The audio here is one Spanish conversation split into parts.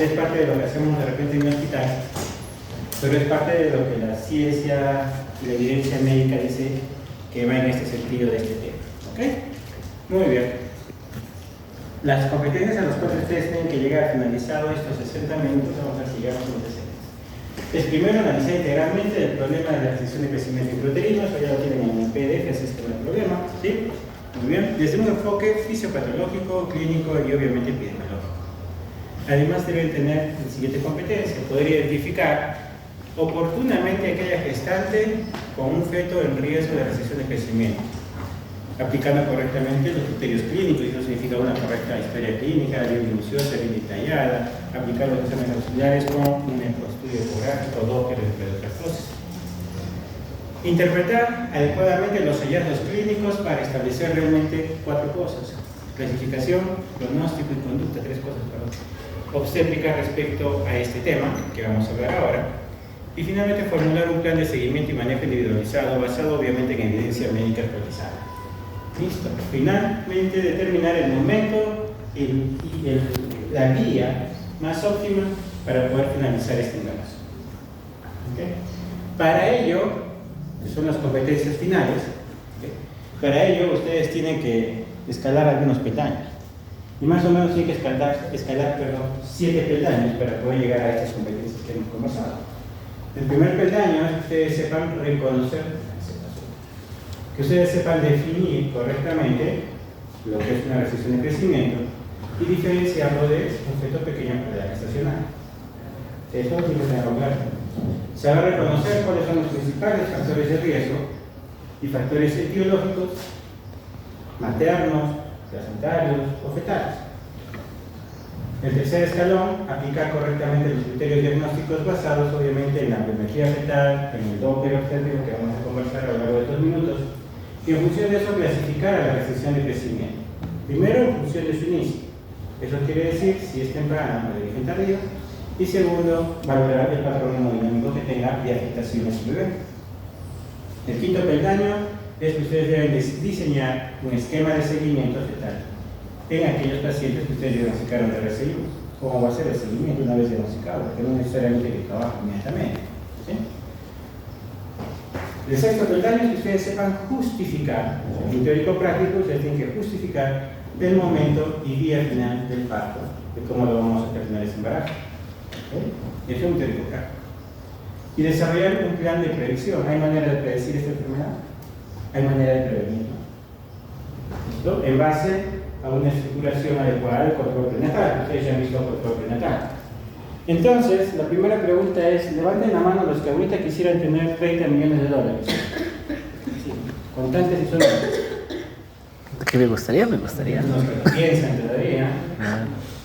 Es parte de lo que hacemos de repente en el hospital, pero es parte de lo que la ciencia y la evidencia médica dice que va en este sentido de este tema. ¿Ok? Muy bien. Las competencias a las cuales ustedes tienen que llegar finalizado estos 60 minutos, vamos a ver si llegamos a los 60. Es primero analizar integralmente el problema de la restricción de crecimiento intrauterino, eso ya lo tienen en el PDF, ese es el problema, ¿sí? Muy bien, desde un enfoque fisiopatológico, clínico y obviamente epidemiológico. Además deben tener la siguiente competencia, poder identificar oportunamente aquella gestante con un feto en riesgo de restricción de crecimiento, aplicando correctamente los criterios clínicos, y eso significa una correcta historia clínica, bien minuciosa, bien detallada, aplicar los exámenes auxiliares con un estudio ecográfico, Doppler, entre otras cosas. Interpretar adecuadamente los hallazgos clínicos para establecer realmente 4 cosas: clasificación, pronóstico y conducta, 3 cosas, perdón, obstétrica respecto a este tema que vamos a hablar ahora. Y finalmente formular un plan de seguimiento y manejo individualizado basado obviamente en evidencia médica actualizada. Listo. Finalmente determinar el momento y la guía más óptima para poder finalizar este embarazo. ¿Okay? Para ello, que son las competencias finales, ¿okay? Para ello ustedes tienen que escalar algunos peldaños. Y más o menos tienen que escalar 7 peldaños para poder llegar a estas competencias que hemos conversado. El primer peldaño es que ustedes sepan reconocer, que ustedes sepan definir correctamente lo que es una restricción de crecimiento y diferenciarlo de un feto pequeño para la gestacional. Eso tiene que tenerlo claro. Saber reconocer cuáles son los principales factores de riesgo y factores etiológicos, maternos, placentarios o fetales. El tercer escalón, aplicar correctamente los criterios diagnósticos basados obviamente en la biometría fetal, en el Doppler obstétrico que vamos a conversar a lo largo de estos minutos, y en función de eso clasificar a la restricción de crecimiento. Primero, en función de su inicio. Eso quiere decir si es temprana o de origen tardío. Y segundo, valorar el patrón hemodinámico que tenga de afectación a su bebé. El quinto peldaño es que ustedes deben diseñar un esquema de seguimiento fetal en aquellos pacientes que ustedes diagnosticaron de RCI. ¿Cómo va a ser el seguimiento una vez diagnosticado? Porque no necesariamente que trabaje inmediatamente. ¿Sí? El sexto peldaño es que ustedes sepan justificar, en teórico práctico, ustedes tienen que justificar el momento y día final del parto, de cómo lo vamos a terminar ese embarazo. ¿Okay? Eso es un teórico práctico. Y desarrollar un plan de predicción. ¿Hay manera de predecir esta enfermedad? ¿Hay manera de prevenirlo? ¿Listo? En base a una estructuración adecuada del control prenatal. Ustedes ya han visto el control prenatal. Entonces, la primera pregunta es, levanten la mano los que ahorita quisieran tener $30 millones. Sí, contantes y sonantes. ¿Qué me gustaría? Me gustaría. Los que lo piensan todavía.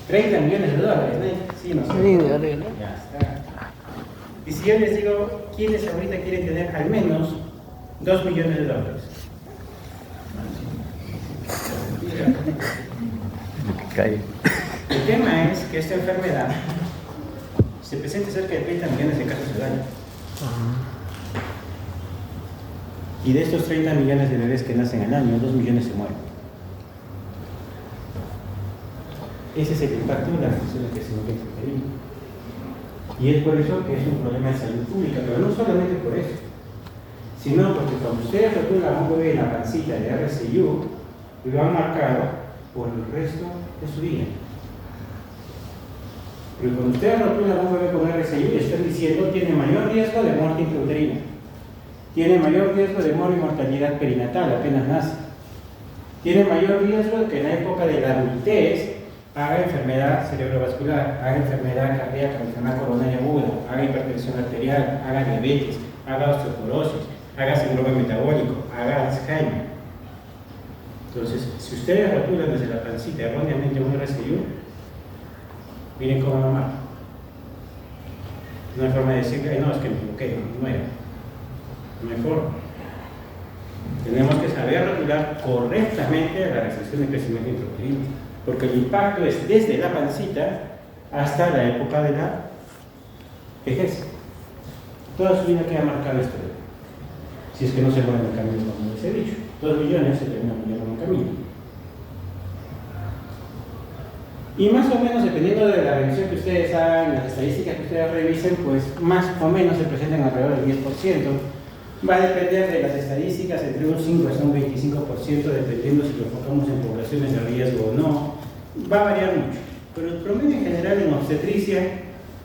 $30 millones, ¿no? Sí, no sé. Ya está. Y si yo les digo, ¿quiénes ahorita quieren tener al menos $2 millones? El tema es que esta enfermedad se presenta cerca de 30 millones de casos al año. Y de estos 30 millones de bebés que nacen al año, 2 millones se mueren. Ese es el impacto de la restricción de crecimiento intrauterino. Y es por eso que es un problema de salud pública, pero no solamente por eso, sino porque cuando ustedes rotulan a un bebé en la pancita de RCU, lo han marcado por el resto de su vida. Porque cuando ustedes rotulan a un bebé con RCU, le están diciendo tiene mayor riesgo de muerte intrauterina, tiene mayor riesgo de mortalidad perinatal apenas nace, tiene mayor riesgo de que en la época de la adultez haga enfermedad cerebrovascular, haga enfermedad cardíaca, enfermedad coronaria aguda, haga hipertensión arterial, haga diabetes, haga osteoporosis, haga síndrome metabólico, haga Alzheimer. Entonces, si ustedes rotulan desde la pancita erróneamente un RCU, miren cómo no mata. No hay forma de decir que no, es que me equivoqué, no era. No hay forma. Tenemos que saber rotular correctamente la restricción de crecimiento intrauterino, porque el impacto es desde la pancita hasta la época de la vejez. Toda su vida queda marcada esto. Si es que no se muere en el camino, como les he dicho. 2 millones se terminan muriendo en el camino. Y más o menos, dependiendo de la revisión que ustedes hagan, las estadísticas que ustedes revisen, pues más o menos se presentan alrededor del 10%. Va a depender de las estadísticas, entre un 5 hasta un 25%, dependiendo si lo enfocamos en poblaciones de riesgo o no. Va a variar mucho, pero el promedio en general en obstetricia,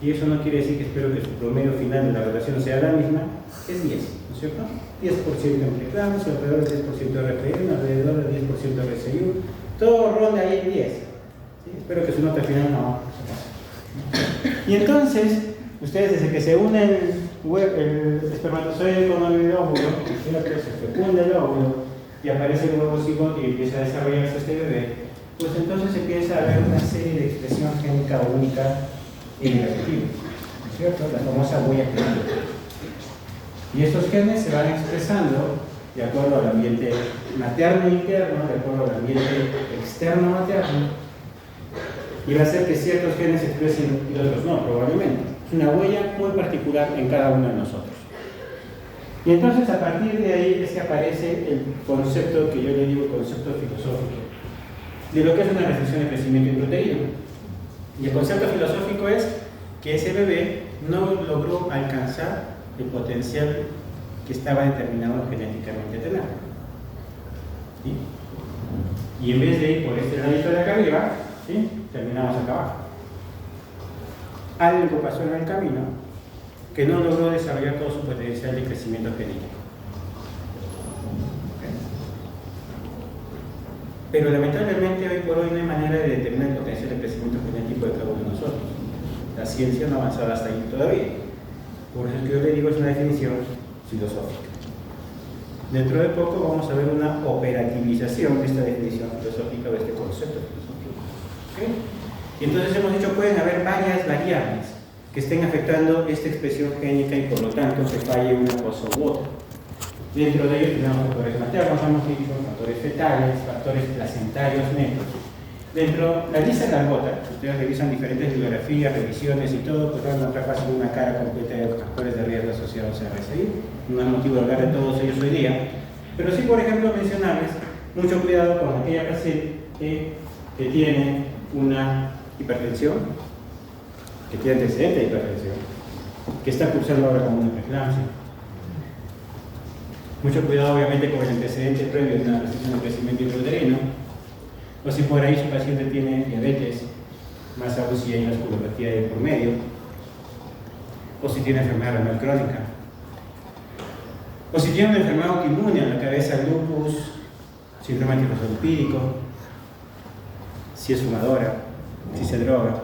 y eso no quiere decir que espero que su promedio final de la evaluación sea la misma, es 10, ¿no es cierto? 10% en reclamos, alrededor del 10% de RPM, alrededor del 10% de RCU, todo ronda ahí en 10. ¿Sí? Espero que su nota final no se pase. Y entonces, ustedes desde que se une el espermatozoide con el óvulo, se fecunda el óvulo y aparece el huevo cigoto y empieza a desarrollarse este bebé, pues entonces empieza a haber una serie de expresión génica única e irrepetible, ¿no es cierto? La famosa huella genética. Y estos genes se van expresando de acuerdo al ambiente materno e interno, de acuerdo al ambiente externo materno, y va a hacer que ciertos genes se expresen y otros no, probablemente. Es una huella muy particular en cada uno de nosotros. Y entonces a partir de ahí es que aparece el concepto que yo le digo concepto filosófico, de lo que es una restricción de crecimiento intrauterino. Y el concepto filosófico es que ese bebé no logró alcanzar el potencial que estaba determinado genéticamente a tener. ¿Sí? Y en vez de ir por este ladito de acá arriba, ¿sí?, terminamos acá abajo. Algo pasó en el camino que no logró desarrollar todo su potencial de crecimiento genético. ¿Okay? Pero lamentablemente hoy por hoy no hay manera de determinar el potencial de crecimiento genético de cada uno de nosotros. La ciencia no ha avanzado hasta ahí todavía. Por eso es que yo le digo, es una definición filosófica. Dentro de poco vamos a ver una operativización de esta definición filosófica, de este concepto filosófico. ¿Okay? Y entonces hemos dicho, pueden haber varias variables que estén afectando esta expresión génica y por lo tanto se falle una cosa u otra. Dentro de ellos tenemos factores maternos, hemos dicho, factores fetales, factores placentarios netos. Dentro de la lista largota, ustedes revisan diferentes bibliografías, revisiones y todo, pues van a encontrar fácil una cara completa de factores de riesgo asociados a RSI. No hay motivo de hablar de todos ellos hoy día, pero sí, por ejemplo, mencionarles mucho cuidado con aquella paciente que tiene una hipertensión, que tiene antecedente de hipertensión, que está cursando ahora con una preeclampsia. Mucho cuidado, obviamente, con el antecedente previo de una restricción de crecimiento intrauterino, o si por ahí su paciente tiene diabetes, más aún si hay una vasculopatía de por medio, o si tiene enfermedad renal crónica, o si tiene una enfermedad autoinmune en la cabeza, lupus, síndrome antifosfolipídico, si es fumadora, si se droga,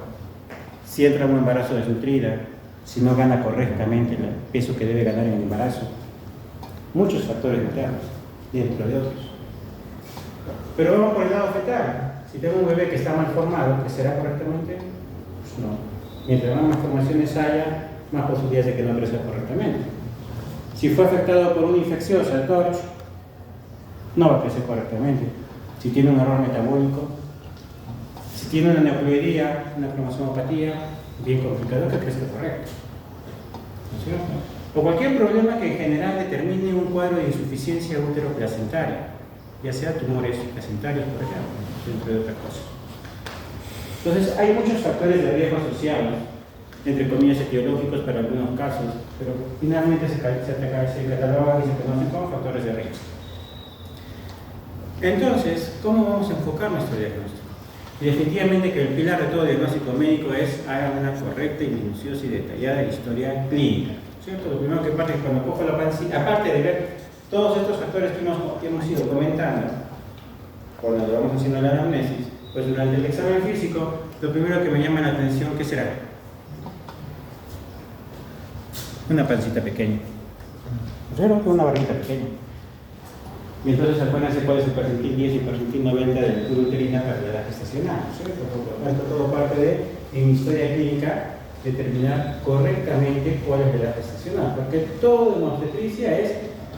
si entra en un embarazo desnutrida, si no gana correctamente el peso que debe ganar en el embarazo. Muchos factores maternos, dentro de otros. Pero vamos por el lado fetal. Si tengo un bebé que está mal formado, ¿crecerá correctamente? Pues no. Mientras más malformaciones haya, más posibilidades de que no crezca correctamente. Si fue afectado por una infección, Charcot, no va a crecer correctamente. Si tiene un error metabólico, si tiene una neoploidía, una cromosomopatía, bien complicado que crezca correcto. ¿No es cierto? O cualquier problema que en general determine un cuadro de insuficiencia útero-placentaria, ya sea tumores placentarios, por ejemplo, entre otras cosas. Entonces, hay muchos factores de riesgo asociados, entre comillas etiológicos para algunos casos, pero finalmente se catalogan y se conocen como factores de riesgo. Entonces, ¿cómo vamos a enfocar nuestro diagnóstico? Y definitivamente que el pilar de todo diagnóstico médico es hagan una correcta y minuciosa y detallada historia clínica. ¿Cierto? Lo primero que pasa es que cuando cojo la pancita, aparte de ver todos estos factores que hemos ido comentando, cuando lo vamos haciendo la anamnesis, pues durante el examen físico, lo primero que me llama la atención, ¿qué será? Una pancita pequeña. ¿Cierto? Una barrita pequeña. Y entonces acuérdense cuál es el percentil 10 y el percentil 90 de la altura uterina para la edad gestacional, ¿cierto? Por lo tanto, todo parte de, en historia clínica, determinar correctamente cuál es la edad gestacional, porque todo en obstetricia es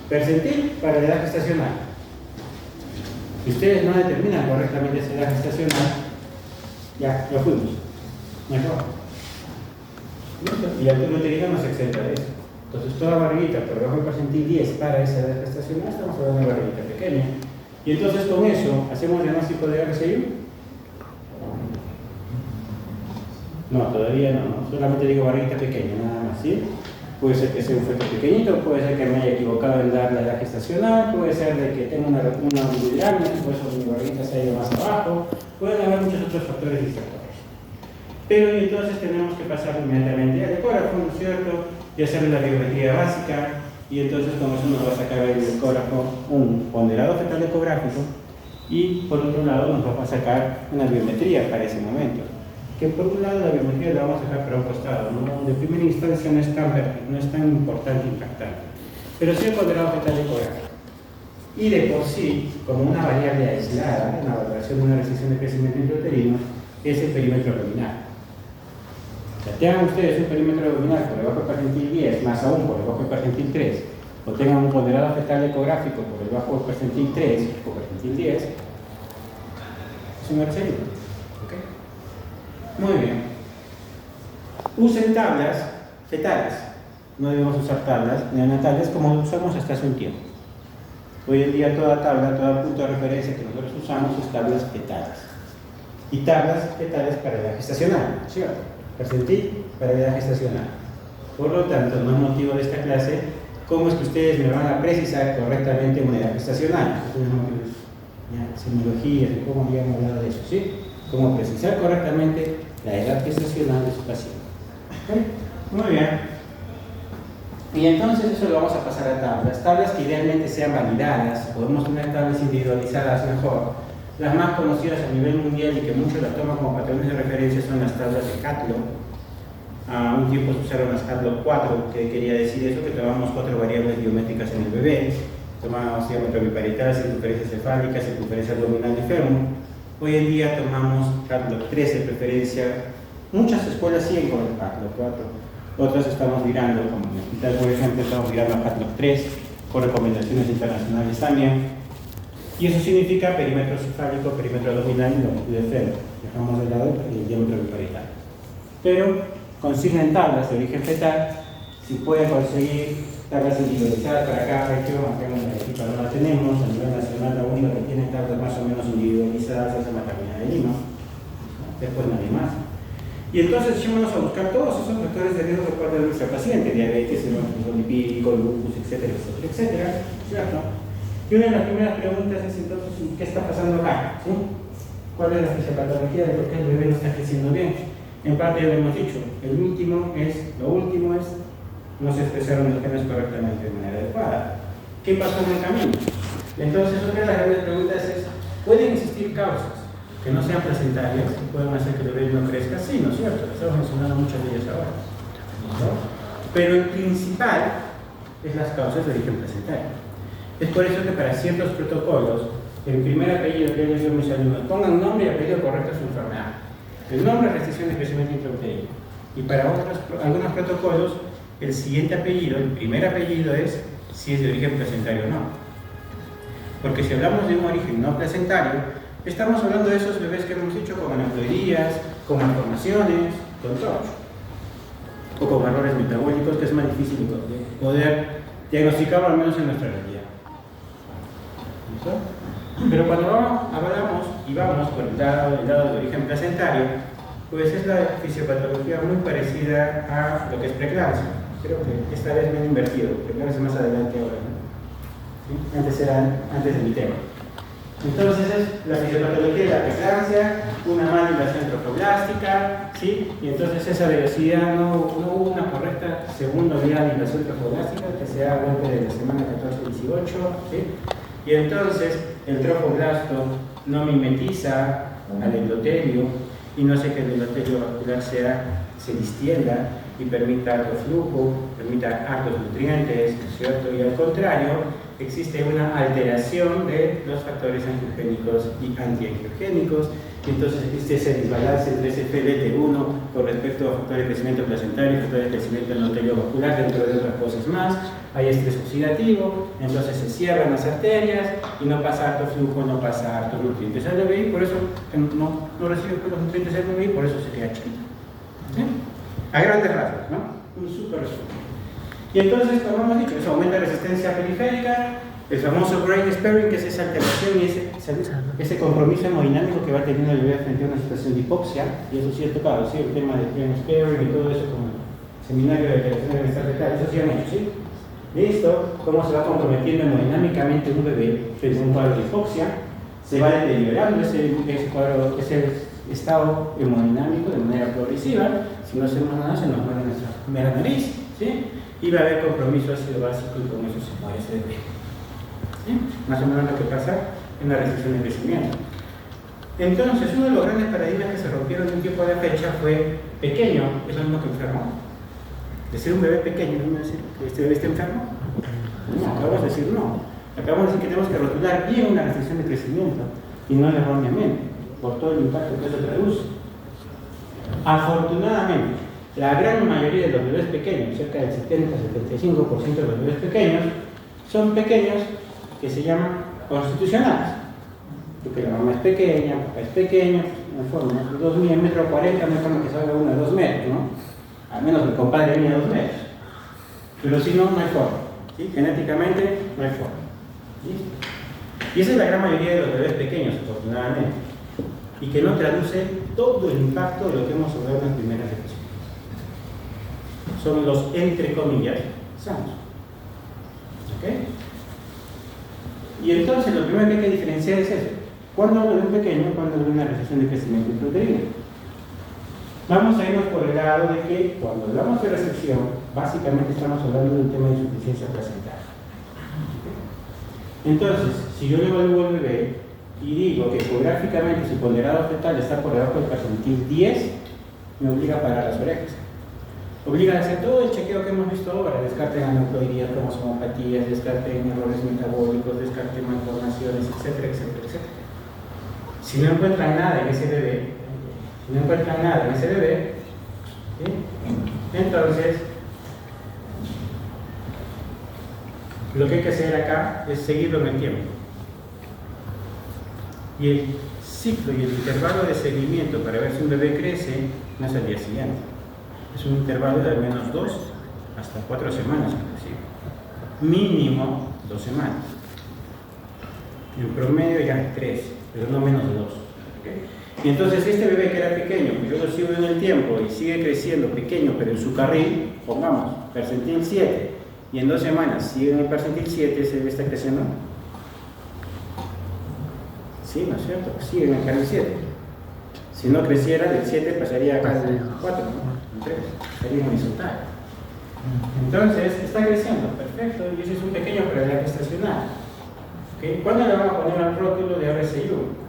percentil para la edad gestacional. Si ustedes no determinan correctamente esa edad gestacional, ya fuimos. No hay error. Y la altura uterina nos exenta de eso. Entonces, toda barriguita por debajo del percentil 10 para esa edad gestacional, estamos hablando de una barriguita pequeña. Y entonces, con eso, ¿hacemos diagnóstico de RCI? No, todavía no. Solamente digo barriguita pequeña, nada más, ¿sí? Puede ser que sea un feto pequeñito, puede ser que me haya equivocado en dar la edad gestacional, puede ser de que tenga una biliramia, por eso mi barriguita se ha ido más abajo, pueden haber muchos otros factores distractores. Pero entonces tenemos que pasar inmediatamente al ecógrafo, ¿no es cierto? Y hacer la biometría básica, y entonces con eso nos va a sacar el ecógrafo un ponderado fetal ecográfico, y por otro lado nos va a sacar una biometría para ese momento. Que por un lado la biometría la vamos a dejar para un costado, ¿no? De primera instancia no es tan importante e impactante, pero sí el ponderado fetal ecográfico. Y de por sí, como una variable aislada en la valoración de una restricción de crecimiento intrauterino, es el perímetro abdominal. O sea, tengan ustedes un perímetro abdominal por debajo del percentil 10, más aún por debajo del percentil 3, o tengan un ponderado fetal ecográfico por debajo del percentil 3 o percentil 10, es un hercelino. Muy bien. Usen tablas fetales. No debemos usar tablas neonatales como usamos hasta hace un tiempo. Hoy en día toda tabla, todo punto de referencia que nosotros usamos es tablas fetales. Y tablas fetales para edad gestacional, ¿cierto? Percentil para edad gestacional. Por lo tanto, no es motivo de esta clase cómo es que ustedes me van a precisar correctamente una edad gestacional. Semiología, cómo habíamos hablado de eso, ¿sí? Cómo precisar correctamente la edad gestacional de su paciente. ¿Okay? Muy bien. Y entonces eso lo vamos a pasar a tablas. Tablas que idealmente sean validadas. Podemos tener tablas individualizadas mejor. Las más conocidas a nivel mundial y que muchos las toman como patrones de referencia son las tablas de Catlow. Un tiempo se usaron las Catlow 4, que quería decir eso, que tomamos 4 variables biométricas en el bebé. Tomamos diámetro biparital, circunferencia cefálica, circunferencia abdominal y fémur. Hoy en día tomamos Catlow 3 de preferencia. Muchas escuelas siguen con el Catlow 4. Otras estamos mirando, como en el hospital, por ejemplo, estamos mirando a Catlow 3, con recomendaciones internacionales también. Y eso significa perímetro cefálico, perímetro abdominal y longitud de fémur. Dejamos de lado el diámetro biparital. Pero consignen tablas de origen fetal. Si pueden conseguir tablas individualizadas para cada región, acá en la equipa no la tenemos, a nivel nacional la única que tiene tablas más o menos individualizadas es la Maternidad de Lima, después nadie más. Y entonces echémonos a buscar todos esos factores de riesgo que puede tener nuestra paciente, diabetes, hematocrito lipídico, lupus, etcétera, etcétera, etcétera, ¿cierto? Y una de las primeras preguntas es entonces, ¿qué está pasando acá? ¿Sí? ¿Cuál es la fisiopatología de por qué el bebé no está creciendo bien? En parte ya lo hemos dicho, lo último es, no se expresaron los genes correctamente de manera adecuada. ¿Qué pasó en el camino? Entonces, otra de las grandes preguntas es, ¿pueden existir causas que no sean placentarias que puedan hacer que el bebé no crezca? Sí, ¿no es cierto? Estamos mencionando muchas de ellas ahora. ¿No? Pero el principal es las causas de origen placentario. Es por eso que para ciertos protocolos, el primer apellido que yo les digo a mis alumnos, pongan nombre y apellido correcto a su enfermedad. El nombre es restricción de crecimiento intrauterino. Y para algunos protocolos, el siguiente apellido, el primer apellido es si es de origen placentario o no. Porque si hablamos de un origen no placentario, estamos hablando de esos bebés que hemos dicho con aneuploidías, con malformaciones, con TORCH, o con errores metabólicos, que es más difícil de poder diagnosticarlo al menos en nuestra realidad. ¿Listo? Pero cuando hablamos y vamos por el lado de origen placentario, pues es la fisiopatología muy parecida a lo que es preeclampsia. Creo que esta vez me han invertido, preeclampsia más adelante ahora, ¿no? ¿Sí? Antes de mi tema. Entonces es la fisiopatología de la preeclampsia, una mala invasión trofoblástica, ¿sí? Y entonces esa velocidad no hubo una correcta segunda vía de invasión trofoblástica que sea a golpe de la semana 14-18, ¿sí? Y entonces el trofoblasto no mimetiza al endotelio y no hace que el endotelio vascular se distienda y permita alto flujo, permita altos nutrientes, ¿cierto? Y al contrario, existe una alteración de los factores angiogénicos y antiangiogénicos, y entonces existe ese desbalance entre ese FLT1 con respecto a factores de crecimiento placentario y factores de crecimiento endotelio vascular, dentro de otras cosas más. Hay estrés oxidativo, entonces se cierran las arterias y no pasa harto flujo, no pasa hartos nutrientes al bebé, y por eso no recibe los nutrientes del bebé y por eso se queda chiquito. ¿Sí? A grandes rasgos, ¿no? Un súper resumen. Y entonces, como hemos dicho, eso aumenta resistencia periférica, El famoso brain sparing, que es esa alteración y ese compromiso hemodinámico que va teniendo el bebé frente a una situación de hipoxia, y eso sí ha tocado, ¿sí? El tema del brain sparing y todo eso, como el seminario de alteración de bienestar fetal, eso sí han hecho, ¿sí? Listo, cómo se va comprometiendo hemodinámicamente un bebé frente a un cuadro de hipoxia, se va deteriorando ese estado hemodinámico de manera progresiva. Si no hacemos nada, se nos muere nuestra primera nariz, ¿sí? Y va a haber compromiso ácido básico y con eso se muere ese bebé. ¿Sí? Más o menos lo que pasa en la restricción de crecimiento. Entonces, uno de los grandes paradigmas que se rompieron de un tiempo a la fecha fue pequeño, es lo mismo que enfermo. Decir un bebé pequeño, ¿no decir que este bebé está enfermo? No, acabamos de decir no. Acabamos de decir que tenemos que rotular bien una restricción de crecimiento y no erróneamente, por todo el impacto que eso traduce. Afortunadamente, la gran mayoría de los bebés pequeños, cerca del 70-75% de los bebés pequeños, son pequeños que se llaman constitucionales. Porque la mamá es pequeña, el papá es pequeño, no hay forma, ¿no? 2 metros 40, no hay forma que salga uno de 2 metros, ¿no? Al menos el compadre mide 2 metros. Pero si no, no hay forma. ¿Sí? Genéticamente, no hay forma. ¿Sí? Y esa es la gran mayoría de los bebés pequeños, afortunadamente. Y que no traduce todo el impacto de lo que hemos hablado en las primeras lecciones. Son los, entre comillas, sanos. ¿Ok? Y entonces lo primero que hay que diferenciar es eso. ¿Cuándo hablo de un pequeño? Cuando hablo de una recesión de crecimiento intrauterino. Vamos a irnos por el lado de que cuando hablamos de recepción, básicamente estamos hablando de un tema de insuficiencia placentaria. Entonces, si yo le evalúo al bebé y digo que ecográficamente su ponderado fetal está por debajo del percentil 10, me obliga a parar las orejas. Obliga a hacer todo el chequeo que hemos visto ahora, descarte en aneuploidías, cromosomopatías, descarte en errores metabólicos, descarte en malformaciones, etcétera, etcétera, etcétera. Si no encuentran nada en ese bebé, ¿sí? Entonces, lo que hay que hacer acá es seguirlo en el tiempo. Y el ciclo y el intervalo de seguimiento para ver si un bebé crece no es al día siguiente. Es un intervalo de al menos 2 hasta 4 semanas, inclusive. Mínimo 2 semanas. En promedio ya 3, pero no menos de 2. ¿Okay? Y entonces este bebé que era pequeño, pues yo lo sigo en el tiempo y sigue creciendo pequeño, pero en su carril, pongamos, percentil 7, y en 2 semanas sigue en el percentil 7, ese bebé está creciendo. Sí, ¿no es cierto? Sigue en el carril 7. Si no creciera, del 7 pasaría acá al 4, ¿no? 3, sería horizontal. Entonces, está creciendo, perfecto, y ese es un pequeño predial gestacional. ¿Okay? ¿Cuándo le vamos a poner al rótulo de RSIU?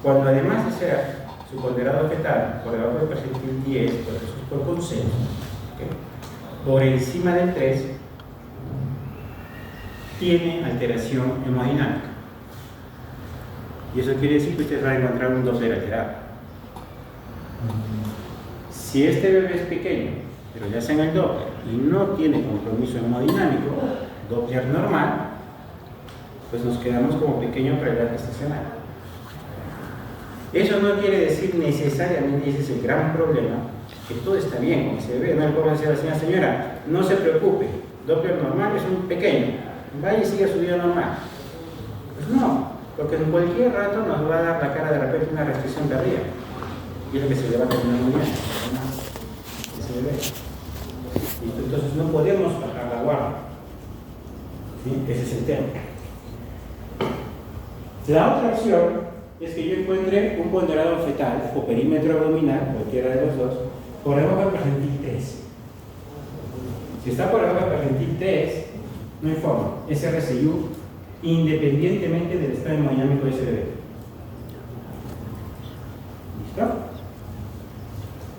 Cuando además de ser su ponderado fetal por debajo del percentil 10, por eso es por consenso, ¿okay? Por encima del 3, tiene alteración hemodinámica. Y eso quiere decir que ustedes van a encontrar un Doppler alterado. Si este bebé es pequeño, pero ya hacen el Doppler y no tiene compromiso hemodinámico, Doppler normal, pues nos quedamos como pequeño predial gestacional. Eso no quiere decir necesariamente, y ese es el gran problema, que todo está bien con ese bebé. No le podemos decir a la señora, no se preocupe, Doppler normal es un pequeño, vaya y siga su vida normal. Pues no, porque en cualquier rato nos va a dar la cara de repente una restricción cardíaca. Y es lo que se le va a terminar muy bien. Ese bebé. Y entonces no podemos bajar la guardia. ¿Sí? Ese es el tema. La otra opción es que yo encuentre un ponderado fetal o perímetro abdominal, cualquiera de los dos, por debajo del percentil 3. Si está por debajo del percentil 3, no hay forma. Es RSIU independientemente del estado hemodinámico de ese bebé. ¿Listo?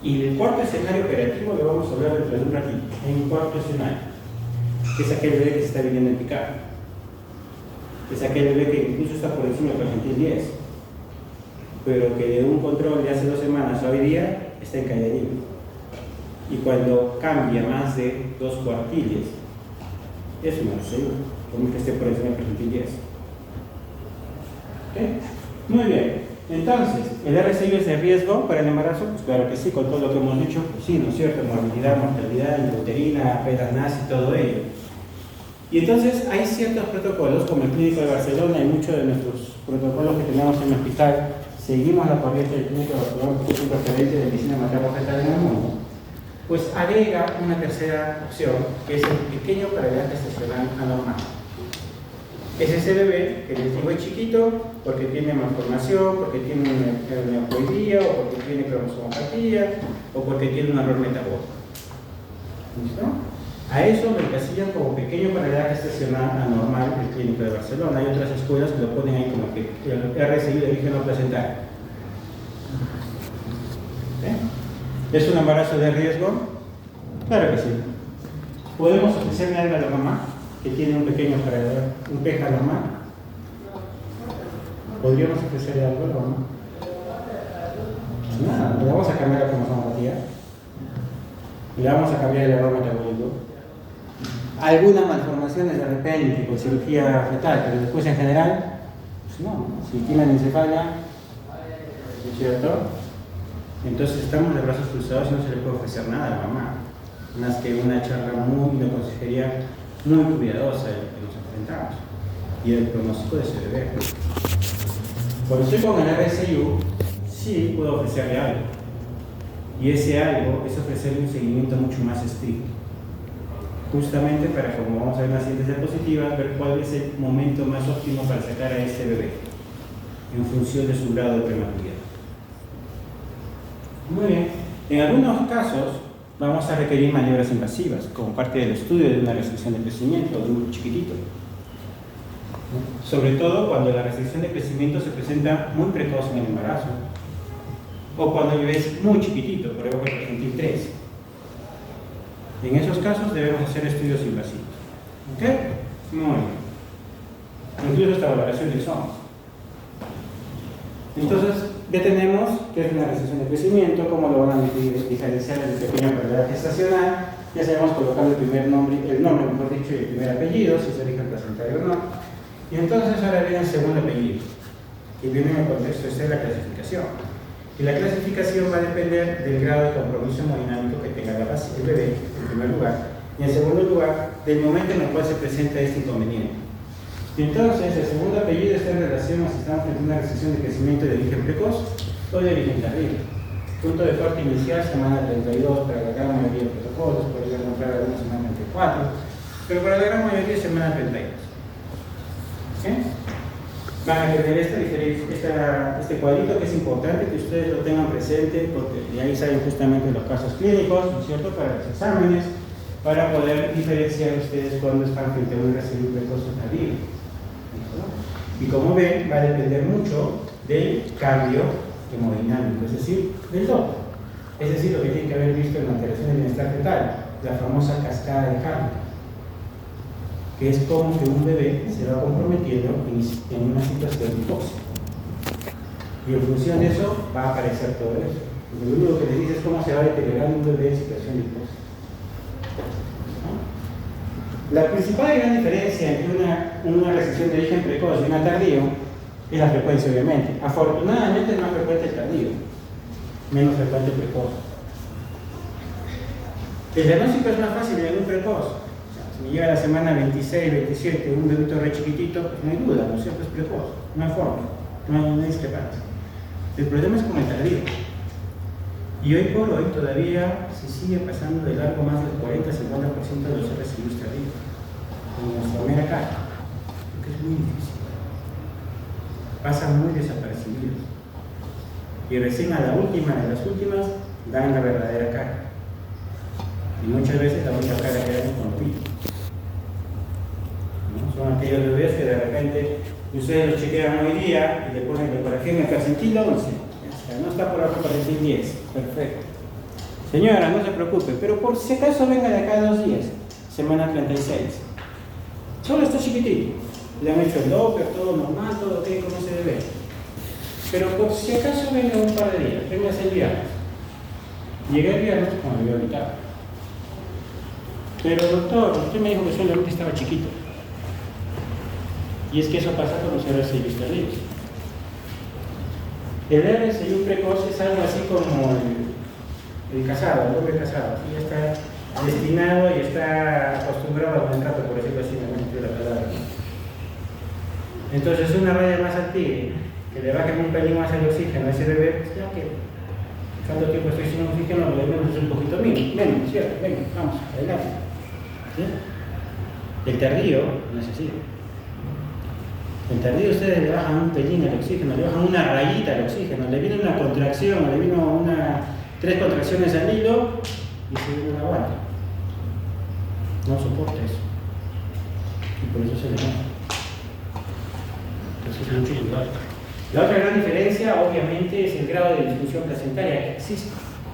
Y del cuarto escenario operativo le vamos a hablar dentro de un ratito. Hay un cuarto escenario, que es aquel bebé que se está viviendo en picado. Es aquel bebé que incluso está por encima del percentil 10, pero que de un control de hace 2 semanas a hoy día está en caída libre. Y cuando cambia más de 2 cuartiles, es una RSIU, como que esté por encima del percentil 10. ¿Okay? Muy bien. Entonces, ¿el RSIU es de riesgo para el embarazo? Pues claro que sí, con todo lo que hemos dicho, pues sí, ¿no es cierto? Morbilidad, mortalidad, intrauterina, pedasnas y todo ello. Y entonces hay ciertos protocolos, como el Clínico de Barcelona y muchos de nuestros protocolos que tenemos en el hospital, seguimos la corriente del Clínico de Barcelona, que es un referente de medicina materno-fetal en el mundo, pues agrega una tercera opción, que es el pequeño paralaje gestacional anormal. Es ese bebé que les digo es chiquito porque tiene malformación, porque tiene una neoplasia, o porque tiene cromosomopatía, o porque tiene un error metabólico. ¿Listo? A eso lo encasillan como pequeño paralaje gestacional anormal el Clínico de Barcelona. Hay otras escuelas que lo ponen ahí como que el RSI de origen no placentario. ¿Es un embarazo de riesgo? Claro que sí. ¿Podemos ofrecerle algo a la mamá que tiene un pequeño parador, un PEG anormal? ¿Podríamos ofrecerle algo a la mamá? Nada, le vamos a cambiar la cromosomopatía, le vamos a cambiar el error metabólico, algunas malformaciones de repente con cirugía fetal, pero después en general, pues no, si tiene anencefalia, ¿no es cierto? Entonces estamos de brazos cruzados y no se le puede ofrecer nada a la mamá, más que una charla una consejería muy cuidadosa de lo que nos enfrentamos y el pronóstico de ese bebé. Cuando estoy con el RSIU, sí puedo ofrecerle algo, y ese algo es ofrecerle un seguimiento mucho más estricto, justamente para, como vamos a ver en las siguientes diapositivas, ver cuál es el momento más óptimo para sacar a ese bebé en función de su grado de prematuridad. Muy bien, en algunos casos vamos a requerir maniobras invasivas como parte del estudio de una restricción de crecimiento de un chiquitito, sobre todo cuando la restricción de crecimiento se presenta muy precoz en el embarazo o cuando el bebé es muy chiquitito, por ejemplo el percentil 3. En esos casos debemos hacer estudios invasivos. ¿Ok? Muy bien. Incluso esta valoración de SOMS. Entonces, ya tenemos qué es una restricción de crecimiento, cómo lo van a diferenciar del pequeño paralaje gestacional. Ya sabemos colocar el nombre, mejor dicho, y el primer apellido, si es origen placentario o no. Y entonces ahora viene el segundo apellido, que viene en el contexto de la clasificación. Y la clasificación va a depender del grado de compromiso hemodinámico que tenga el bebé, en primer lugar, y en segundo lugar, del momento en el cual se presenta este inconveniente. Y entonces, el segundo apellido está en relación a si estamos frente a una restricción de crecimiento de origen precoz o de origen tardío. Punto de corte inicial, semana 32 para la gran mayoría de protocolos, podría encontrar alguna semana 34, pero para la gran mayoría semana 32. ¿Sí? Van a tener este cuadrito que es importante que ustedes lo tengan presente, porque de ahí salen justamente los casos clínicos, ¿no es cierto?, para los exámenes, para poder diferenciar ustedes cuando están frente a un residuo precoz o tardío. Y como ven, va a depender mucho del cambio hemodinámico, es decir, del doble. Es decir, lo que tienen que haber visto en la alteración del bienestar fetal, la famosa cascada de Hartley, que es como que un bebé se va comprometiendo en una situación de hipoxia. Y en función de eso va a aparecer todo eso. Lo único que les dice es cómo se va deteriorando un bebé en situación de hipoxia. La principal gran diferencia entre una restricción de origen precoz y una tardío es la frecuencia, obviamente. Afortunadamente es más frecuente el tardío, menos frecuente el precoz. El diagnóstico es más fácil en un precoz. O sea, si me llega a la semana 26, 27, un bebito re chiquitito, pues no hay duda, ¿no es cierto? Es precoz, no hay forma, no hay discrepancia. El problema es con el tardío. Y hoy por hoy todavía se sigue pasando de largo más del 40-50% de los RSIUs tardíos en nuestra mera cara, porque es muy difícil. Pasan muy desapercibidos. Y recién a la última de las últimas dan la verdadera cara. Y muchas veces la única cara que dan es con pito. ¿No? Son aquellos bebés que de repente ustedes los chequean hoy día y le ponen el coraje en el percentil 11. No está por abajo para decir 10, perfecto. Señora, no se preocupe, pero por si acaso venga de acá 2 días, semana 36. Solo está chiquitito. Le han hecho el Doppler, todo normal, todo ok, como se debe. Pero por si acaso venga un par de días, venga el viernes. Llegué el viernes cuando había ahorita. Pero doctor, usted me dijo que solamente estaba chiquito. Y es que eso pasa con los RSIUs tardíos. El RSIU precoz es algo así como el casado, el hombre casado, que ya está destinado y está acostumbrado al maltrato, por decirlo así. Entonces una raya más al tigre, que le bajen un pelín más el oxígeno a ese bebé, pues ya que tanto tiempo estoy sin oxígeno, lo debemos un poquito menos, ¿cierto? Venga, vamos, adelante. ¿Sí? El tardío no es así. El tardío ustedes le bajan un pelín al oxígeno, le bajan una rayita al oxígeno, le viene una contracción, le vino 3 contracciones al hilo y se viene una aguanta. No soporta eso. Y por eso se le nota. Entonces es mucho cuidado. La otra gran diferencia, obviamente, es el grado de disfunción placentaria que existe.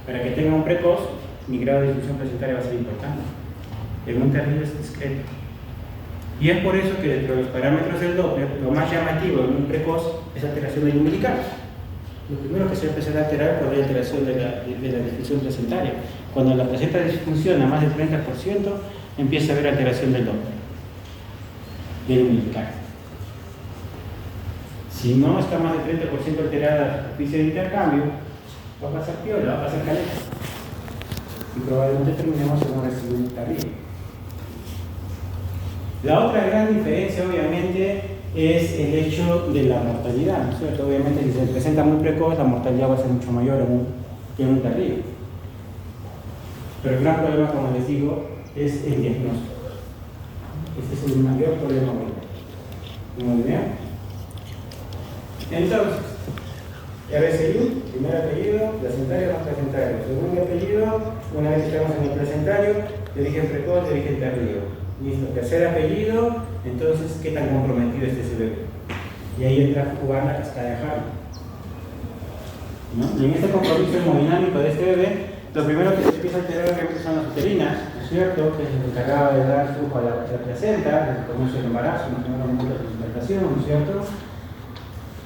Para que tenga un precoz, mi grado de disfunción placentaria va a ser importante. En un tardío es discreto. Y es por eso que dentro de los parámetros del Doppler, lo más llamativo en un precoz es alteración del umbilical. Lo primero que se va a empezar a alterar es la alteración de la disfunción placentaria. Cuando la placenta disfunciona más del 30%, empieza a haber alteración del Doppler, del umbilical. Si no está más del 30% alterada la superficie de intercambio, va a pasar piola, va a pasar caleta. Y probablemente terminemos en un residuo tardío. La otra gran diferencia, obviamente, es el hecho de la mortalidad, ¿no es cierto? Obviamente, si se presenta muy precoz, la mortalidad va a ser mucho mayor que en un tardío. Pero el gran problema, como les digo, es el diagnóstico. Este es el mayor problema hoy. Muy bien. Entonces, RSI, primer apellido, placentario más placentario. Segundo apellido, una vez que estamos en el placentario, de origen precoz, de origen tardío. Listo, tercer apellido, entonces, ¿qué tan comprometido está ese bebé? Y ahí entra a jugar la cascada de Harvey, ¿no? Y en este compromiso hemodinámico de este bebé, lo primero que se empieza a alterar obviamente son las uterinas, ¿no es cierto? Que es el encargado de dar flujo a la placenta, desde el comienzo del embarazo, no tenemos momento de presentación, ¿no es cierto?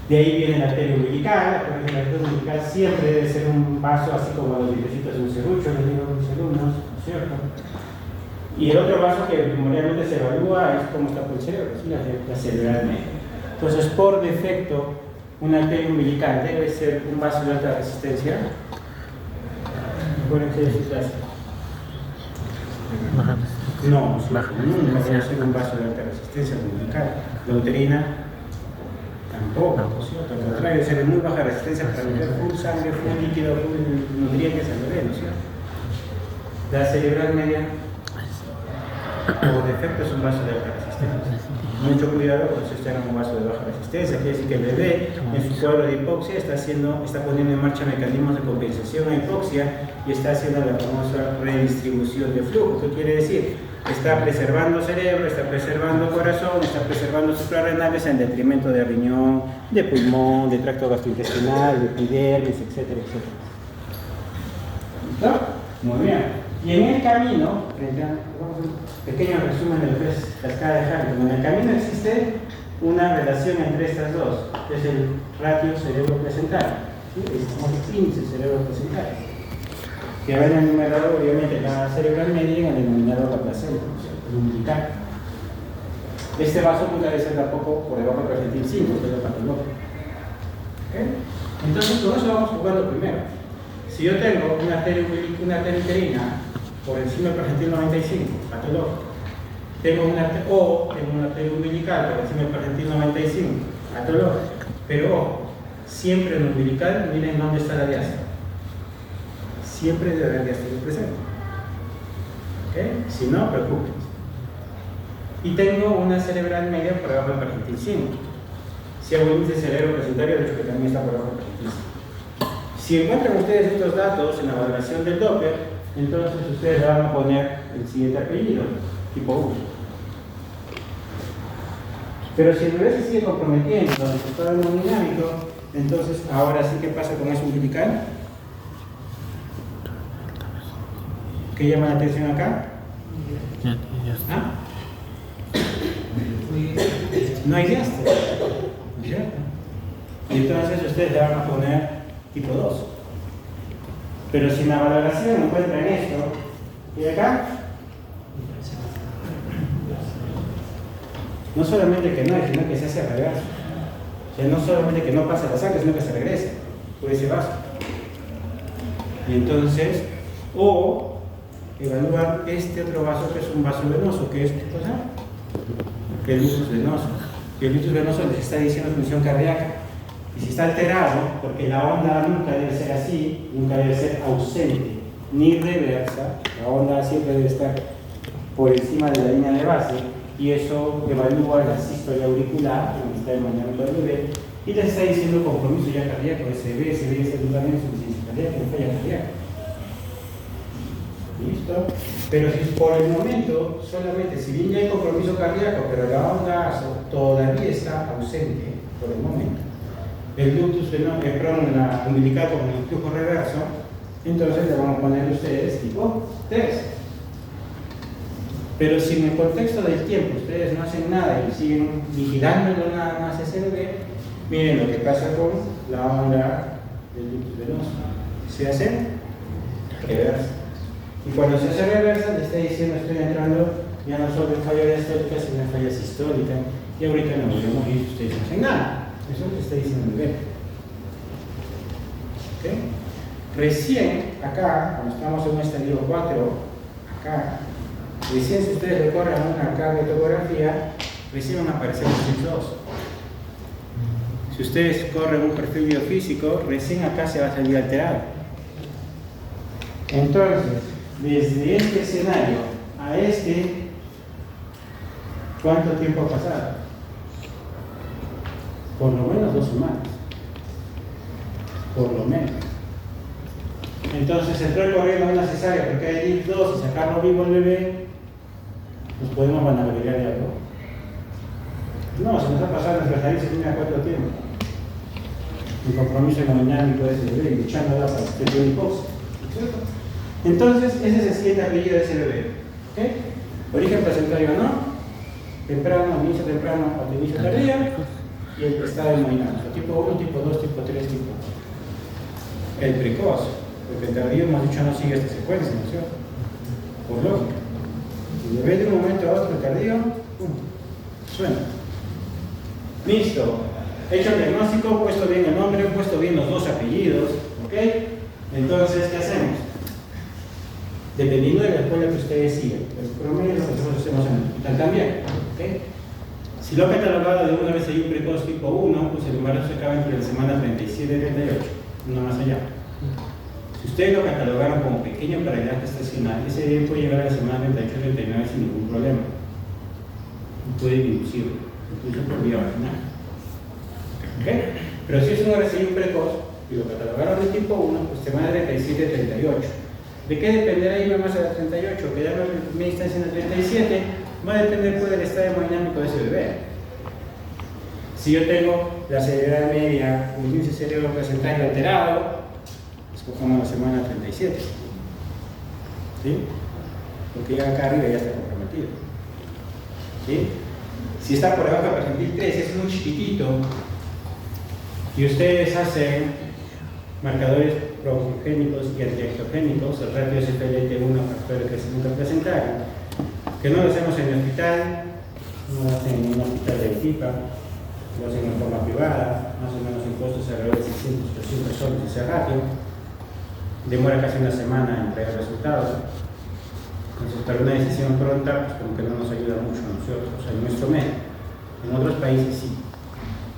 De ahí viene la arteria umbilical. La arteria umbilical siempre debe ser un vaso así como los dientecitos de un serrucho, les digo a mis alumnos, ¿no es cierto? Y el otro vaso que primordialmente se evalúa es cómo está por el cerebro, ¿sí? La cerebral media. Entonces, por defecto, una arteria umbilical debe ser un vaso de alta resistencia. Acuérdense de su clase. No, nunca debe ser un vaso de alta resistencia umbilical. La uterina tampoco, ¿cierto? Al contrario, debe ser de muy baja resistencia para meter full sangre, full líquido, full nutrientes al bebé, ¿no es cierto? La cerebral media, por defecto, es un vaso de alta resistencia. Mucho cuidado cuando se está en un vaso de baja resistencia, quiere decir que el bebé en su cuadro de hipoxia está poniendo en marcha mecanismos de compensación a hipoxia y está haciendo la famosa redistribución de flujo. ¿Qué quiere decir? Está preservando cerebro, está preservando corazón, está preservando suprarrenales en detrimento de riñón, de pulmón, de tracto gastrointestinal, de epidermis, etcétera, etcétera. ¿Listo? Muy bien. Y en el camino, vamos a un pequeño resumen de lo que es cascada de Harvey. En el camino existe una relación entre estas dos, que es el ratio cerebro-placentario. ¿Sí? Es el índice cerebro-placentario. Que va en el numerador, obviamente, la cerebral media y en el denominador la placenta, el umbilical. Este vaso nunca debe ser tampoco por debajo del percentil 5, que es lo patológico. ¿Okay? Entonces, con eso vamos jugando primero. Si yo tengo una arteria uterina por encima del percentil 95, patológico, tengo una arteria umbilical por encima del percentil 95, patológico, pero ojo, siempre en el umbilical, miren dónde está la diástole. Siempre debe haber diástole presente. ¿Okay? Si no, preocúpense. Y tengo una cerebral media por debajo del percentil 5. Si hago índice cerebro placentario, de hecho que también está por debajo del percentil 5. Si encuentran ustedes estos datos en la valoración del Doppler, entonces ustedes van a poner el siguiente apellido, tipo 1. Pero si el bebé se sigue comprometiendo en el estado hemodinámico, entonces ahora sí, ¿qué pasa con eso umbilical? ¿Qué llama la atención acá? ¿Ah? No hay diástole, ¿no es cierto? Y entonces ustedes le van a poner tipo 2. Pero si en la valoración encuentran esto, ¿y acá? No solamente que no hay, sino que se hace reverso. O sea, no solamente que no pasa la sangre, sino que se regresa por ese vaso. Y entonces, o evaluar este otro vaso que es un vaso venoso, que es, ¿qué cosa? El usus venoso. Y el ductus venoso les está diciendo función cardíaca. Y si está alterado, porque la onda nunca debe ser así, nunca debe ser ausente, ni reversa, la onda siempre debe estar por encima de la línea de base, y eso evalúa la sístole auricular, que está demandando el bebé, y les está diciendo compromiso ya cardíaco, SB, SB, también insuficiencia cardíaca, falla cardíaca. ¿Listo? Pero si por el momento, solamente, si bien ya hay compromiso cardíaco, pero la onda todavía está ausente, por el momento, el ductus perdón, la umbilical con el flujo reverso, entonces le vamos a poner ustedes tipo 3. Pero si en el contexto del tiempo ustedes no hacen nada y siguen vigilándolo nada más ese bebé, miren lo que pasa con la onda del ductus venoso. Se hace reversa. Y cuando se hace reversa, le está diciendo estoy entrando ya no solo en falla diastólica, sino en falla sistólica. Y ahorita nos volvemos a ir si ustedes no hacen nada. Eso es lo que está diciendo el bebé. ¿Okay? Recién, acá, cuando estamos en un estadio 4, acá, recién si ustedes recorren una cardiotografía, recién van a aparecer los CIS2. Si ustedes corren un perfil biofísico, recién acá se va a salir alterado. Entonces, desde este escenario a este, ¿cuánto tiempo ha pasado? Por lo menos 2 semanas. Por lo menos. Entonces, entrar corriendo a una cesárea porque hay DIP2 y sacarlo vivo al bebé, nos podemos vanagloriar de algo. No, se nos ha pasado nuestra nariz en 4 tiempos. Un compromiso hemodinámico de ese bebé, luchando para que esté bien hipoxia. Entonces, ese es el siguiente apellido de ese bebé. ¿Okay? Origen placentario no, temprano, inicio temprano o de inicio tardío, y el estado hemodinámico, tipo 1, tipo 2, tipo 3, tipo 4. El precoz, porque el tardío hemos dicho no sigue esta secuencia, ¿no es cierto? Por lógica. El bebé de un momento a otro, el tardío, ¡pum! Suena. Listo. Hecho el diagnóstico, puesto bien el nombre, puesto bien los 2 apellidos, ¿ok? Entonces, ¿qué hacemos? Dependiendo de la escuela que ustedes sigan, el promedio lo que nosotros hacemos en el hospital también, ¿ok? Si lo han catalogado de una vez hay un precoz tipo 1, pues el embarazo se acaba entre la semana 37 y 38, no más allá. Si ustedes lo catalogaron como pequeño para edad gestacional, ese bebé puede llegar a la semana 38 39 sin ningún problema. Y puede inducirlo, incluso por vía vaginal. ¿Okay? Pero si es un recién precoz y lo catalogaron de tipo 1, pues semana 37 38. ¿De qué dependerá irme más a la 38? Que ya no me instancia en la 37, va a depender pues, del estado hemodinámico de ese bebé. Si yo tengo la cerebral media, un índice cerebro placentario alterado, escojamos la semana 37. ¿Sí? Porque ya acá arriba ya está comprometido. ¿Sí? Si está por debajo de percentil 3, es muy chiquitito, y ustedes hacen marcadores progenitos y antiexogénicos, el ratio SPLT1 factor de crecimiento placentario, que no lo hacemos en el hospital, no lo hacen en un hospital de TIPA, lo hacen en forma privada, más o menos en costos alrededor de 600, 300 soles ese ratio, demora casi una semana en entregar resultados. Entonces, para una decisión pronta, pues como que no nos ayuda mucho a nosotros, en nuestro medio. En otros países sí.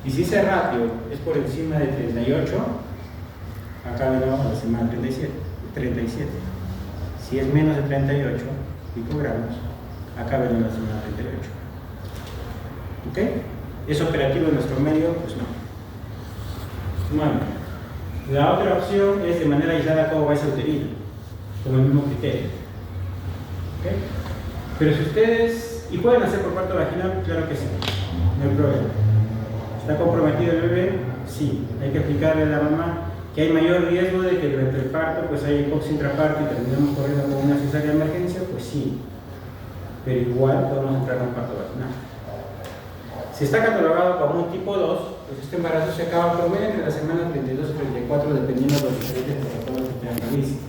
Y si ese ratio es por encima de 38, acá venimos a la semana 37. Si es menos de 38 picogramos, acá venimos a la semana 38. ¿Ok? ¿Es operativo en nuestro medio? Pues no. Bueno, la otra opción es de manera aislada como vais a uterina, con el mismo criterio. ¿Ok? Pero si ustedes, y pueden hacer por parto vaginal, claro que sí, no hay problema. ¿Está comprometido el bebé? Sí. Hay que explicarle a la mamá que hay mayor riesgo de que durante el parto pues haya hipoxia intraparto y terminamos corriendo con una cesárea de emergencia, pues sí. Pero igual podemos entrar en un parto vaginal. Si está catalogado como un tipo 2, pues este embarazo se acaba por medio entre la semana 32 y 34, dependiendo de los diferentes protocolos que tengan realizados.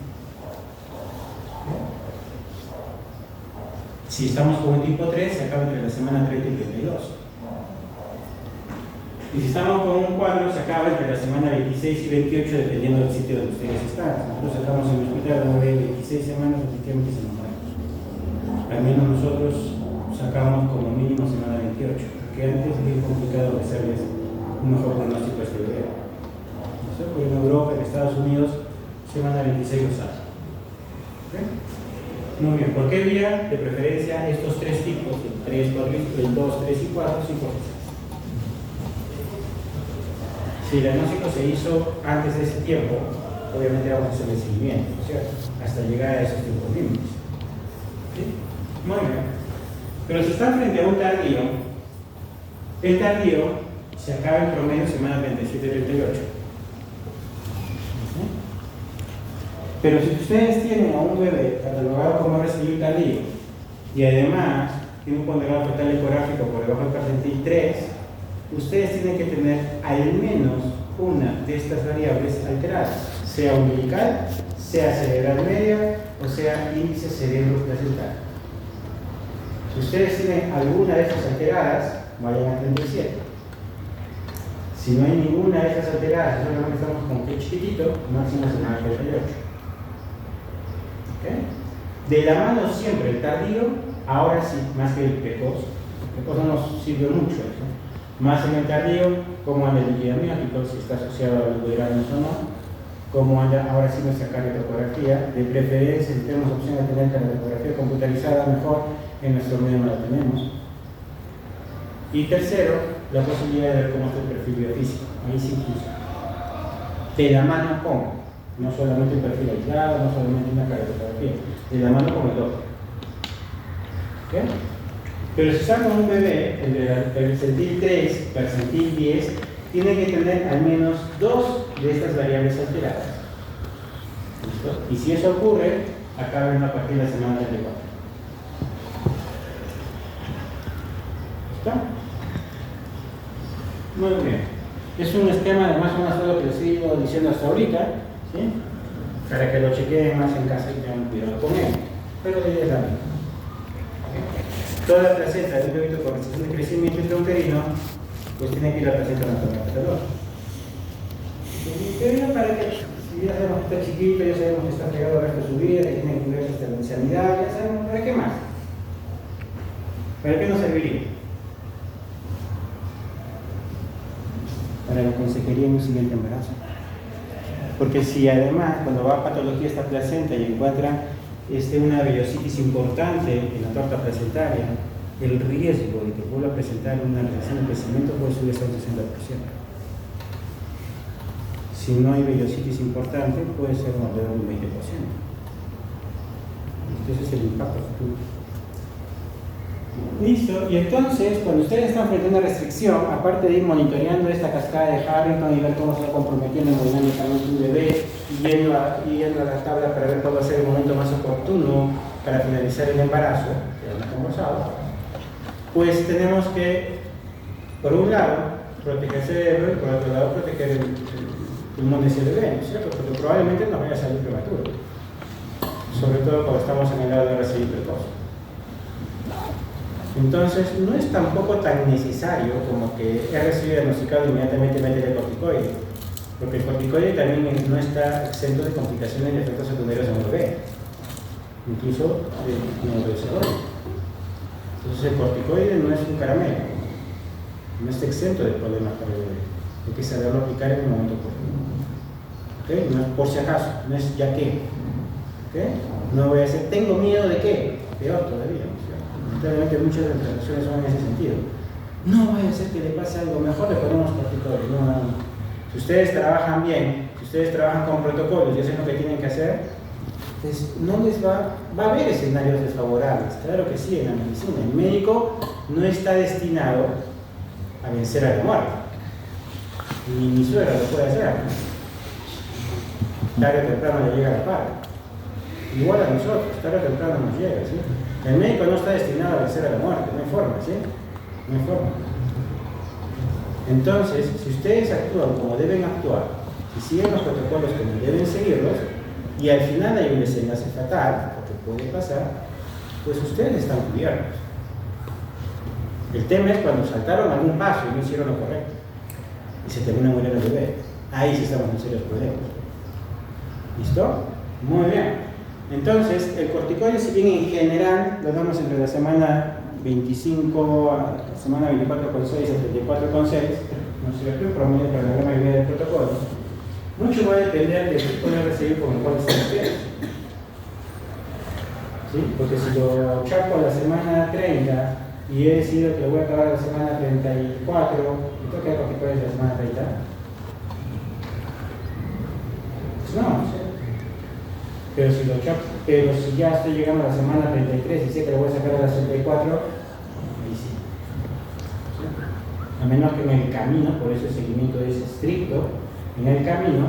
Si estamos con un tipo 3, se acaba entre la semana 30 y 32. Y si estamos con un 4, se acaba entre la semana 26 y 28, dependiendo del sitio donde ustedes están. Nosotros estamos en el hospital donde 26 semanas, efectivamente se nos muere. Al menos nosotros sacamos como mínimo semana 28, porque porque antes es bien complicado hacerles un mejor pronóstico a este bebé. Porque en Europa, en Estados Unidos, semana 26 lo saben. ¿Okay? Muy bien, ¿por qué vía de preferencia estos tres tipos? El 3, 4, el 2, 3 y 4, 5, 6. Si el diagnóstico se hizo antes de ese tiempo, obviamente vamos a hacer el seguimiento, ¿cierto? Hasta llegar a esos tiempos límites. ¿Sí? Muy bien. Pero si están frente a un tardío, el tardío se acaba en promedio semana 37-38. Pero si ustedes tienen a un bebé catalogado como recibido tardío y además tiene un ponderado fetal ecográfico por debajo del percentil 3, ustedes tienen que tener al menos una de estas variables alteradas, sea umbilical, sea cerebral media o sea índice cerebroplacental. Si ustedes tienen alguna de estas alteradas, vayan a 37. Si no hay ninguna de estas alteradas, solamente estamos con que chiquitito, máximo semana 38. ¿Okay? De la mano siempre el tardío, ahora sí, más que el precoz. El precoz no nos sirve mucho, ¿no? Más en el tardío, cómo anda el líquido amniótico, si está asociado a los hidrogranos o no, cómo anda ahora sí nuestra cardiotopografía. De preferencia, si tenemos opción de tener cardiotopografía computarizada, mejor, en nuestro medio no la tenemos. Y tercero, la posibilidad de ver cómo está el perfil biofísico. Ahí sí incluso. De la mano con. No solamente un perfil aislado, no solamente una cardiotopografía, de la mano con el doctor. ¿Okay? Pero si están con un bebé, el de percentil 3, percentil 10, tiene que tener al menos dos de estas variables alteradas. ¿Listo? Y si eso ocurre, acaben a partir de la semana 34. ¿Listo? Muy bien. Es un esquema de más o menos lo que les he ido diciendo hasta ahorita. ¿Sí? Para que lo chequeen más en casa y tengan cuidado con él. Pero la idea es la misma. Toda la placenta de un bebito con restricción de crecimiento intrauterino, pues tiene que ir a la placenta natatoria. Pero para que, si ya sabemos que está chiquito, ya sabemos que está pegado al resto de su vida, que tiene que cuidar su sanidad, ya sabemos, ¿para qué más? ¿Para qué nos serviría? Para la consejería en un siguiente embarazo. Porque si además, cuando va a patología esta placenta y encuentran una vellositis importante en la torta placentaria, el riesgo de que vuelva a presentar una reacción de crecimiento puede subir hasta un 60%. Si no hay vellositis importante, puede ser alrededor de un 20%. Entonces es el impacto futuro. Listo, y entonces cuando ustedes están frente a una restricción, aparte de ir monitoreando esta cascada de Harrington y ver cómo se va comprometiendo hemodinámicamente un bebé y yendo a la tabla para ver cuál va a ser el momento más oportuno para finalizar el embarazo, que hemos conversado, pues tenemos que, por un lado, proteger el cerebro y por otro lado, proteger el pulmón de ese bebé, ¿no es cierto? Porque probablemente nos vaya a salir prematuro, sobre todo cuando estamos en el lado de recibir precoz. Entonces, no es tampoco tan necesario como que he recibido diagnosticado inmediatamente meterle corticoide, porque el corticoide también no está exento de complicaciones y efectos secundarios en el bebé, incluso de neurodesarrollo. Entonces, el corticoide no es un caramelo, no está exento de problemas para el bebé, hay que saberlo aplicar en el momento oportuno. ¿Okay? No es por si acaso, no es ya que. ¿Okay? No voy a decir, tengo miedo de qué, peor todavía. Realmente muchas de las traducciones son en ese sentido. No vaya a ser que le pase algo, mejor le ponemos corticoides. No. Si ustedes trabajan bien, si ustedes trabajan con protocolos y hacen lo que tienen que hacer, pues no les va a haber escenarios desfavorables. Claro que sí, en la medicina. El médico no está destinado a vencer a la muerte. Ni mi suegra lo puede hacer. Tarde o temprano le llega la paga. Igual a nosotros, tarde o temprano nos llega, ¿sí? El médico no está destinado a vencer a la muerte, no hay forma, ¿sí? No hay forma. Entonces, si ustedes actúan como deben actuar, si siguen los protocolos como deben seguirlos, y al final hay un desenlace fatal, porque puede pasar, pues ustedes están cubiertos. El tema es cuando saltaron algún paso y no hicieron lo correcto, y se termina muriendo el bebé. Ahí sí estamos en serios problemas. ¿Listo? Muy bien. Entonces, el corticoide, si bien en general lo damos entre la semana 25 a la semana 24,6 a 34,6, ¿no es cierto? En promedio para la gran mayoría de protocolos. Mucho va a depender del tipo de RCI con el cual estén ustedes. ¿Sí? Porque si lo chapo a la semana 30 y he decidido que lo voy a acabar a la semana 34, ¿me toca que cuál es la semana 30? Pues no, ¿sí? Pero si ya estoy llegando a la semana 33 y sé que lo voy a sacar a las 34, ahí sí. ¿Sí? A menos que en el camino, por eso el seguimiento es estricto, en el camino,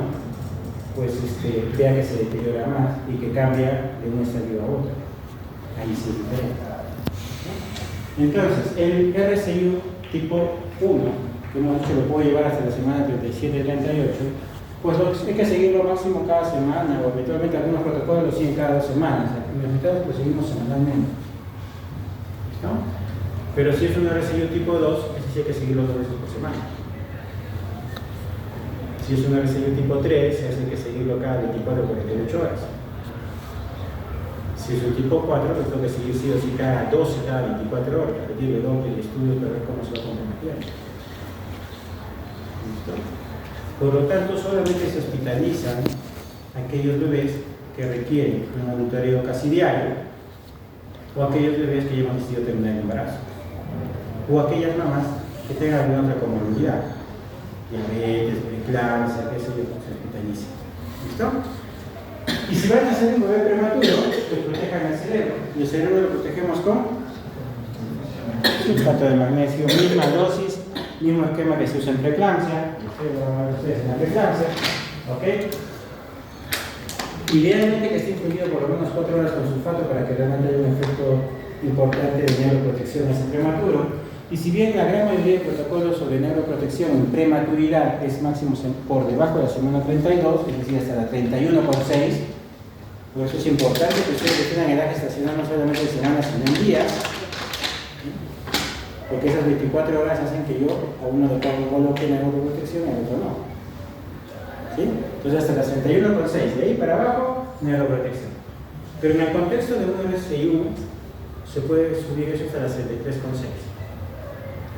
pues vea que se deteriora más y que cambia de un estadio a otro. Ahí sí es diferente. Entonces, el RCU tipo 1, que hemos dicho lo puedo llevar hasta la semana 37-38, pues hay que seguirlo máximo cada semana, o eventualmente algunos protocolos lo siguen cada 2 semanas. En los resultados pues seguimos semanalmente. ¿Listo? Pero si es un RCU tipo 2, ese sí hay que seguirlo 2 veces por semana. Si es un RCU tipo 3, ese hay que seguirlo cada 24 o 48 horas. Si es un tipo 4, pues tengo que seguir sí o sí cada 12, cada 24 horas, repetir el doble el estudio para ver cómo se va comprometiendo. ¿Listo? Por lo tanto, solamente se hospitalizan aquellos bebés que requieren un monitoreo casi diario, o aquellos bebés que ya hemos decidido terminar el embarazo, o aquellas mamás que tengan alguna otra comorbilidad, diabetes, preeclampsia, qué sé yo, se hospitalicen. ¿Listo? Y si van a hacer un bebé prematuro, pues protejan el cerebro. Y el cerebro lo protegemos con sulfato de magnesio, misma dosis, mismo esquema que se usa en preeclampsia. En la preeclampsia, ¿ok? Idealmente que esté infundido por lo menos 4 horas con sulfato para que realmente haya un efecto importante de neuroprotección en ese prematuro. Y si bien la gran mayoría de protocolos sobre neuroprotección en prematuridad es máximo por debajo de la semana 32, es decir, hasta la 31,6, por eso es importante que ustedes tengan edad gestacional no solamente en semanas, sino en días, porque esas 24 horas hacen que yo a uno le coloque neuroprotección y al otro no. ¿Sí? Entonces hasta las 31,6, de ahí para abajo, neuroprotección. Pero en el contexto de un RCI1 se puede subir eso hasta las 73,6,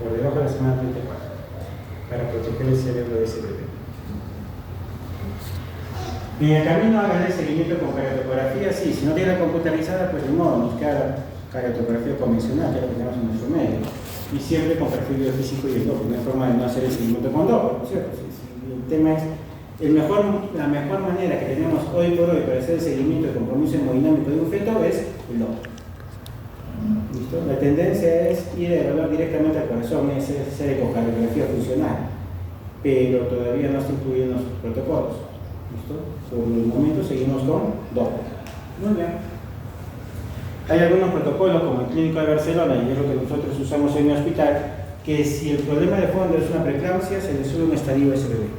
por debajo de la semana 34, para proteger el cerebro de ese bebé. En el camino hagan el seguimiento con cardiotopografía, sí, si no tiene la computarizada, pues de modo, nos queda cardiotopografía convencional, que es lo que tenemos en nuestro medio. Y siempre con perfil biofísico y el Doppler, no hay forma de no hacer el seguimiento con Doppler, ¿no es cierto? El tema es, la mejor manera que tenemos hoy por hoy para hacer el seguimiento de compromiso hemodinámico de un feto es el Doppler. ¿Listo? La tendencia es ir a evaluar directamente al corazón, es hacer ecocardiografía funcional, pero todavía no está incluido en los protocolos. ¿Listo? Por el momento seguimos con Doppler. Muy bien. Hay algunos protocolos, como el Clínico de Barcelona, y es lo que nosotros usamos en el hospital, que si el problema de fondo es una preeclampsia, se le sube un estadio a ese bebé.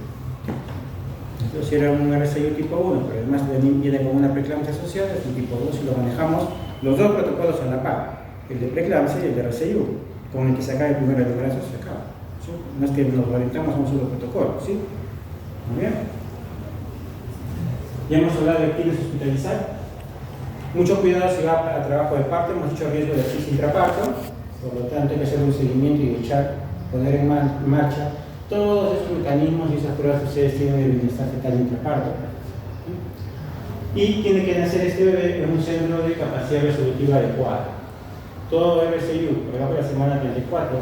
Entonces era un RCI tipo 1, pero además viene con una preeclampsia asociada, es un tipo 2 y lo manejamos los dos protocolos a la par, el de preeclampsia y el de RCI, con el que se acaba el primer embarazo, se acaba. ¿Sí? No es que nos orientamos a un solo protocolo, ¿sí? Muy bien. Ya hemos hablado de quiénes hospitalizar. Mucho cuidado si va a trabajo de parto, hemos hecho riesgo de asfixia intraparto, por lo tanto hay que hacer un seguimiento y poner en marcha todos esos mecanismos y esas pruebas que ustedes tienen de bienestar fetal intraparto. Y tiene que nacer este bebé en un centro de capacidad resolutiva adecuada. Todo RCU, por debajo de la semana 34,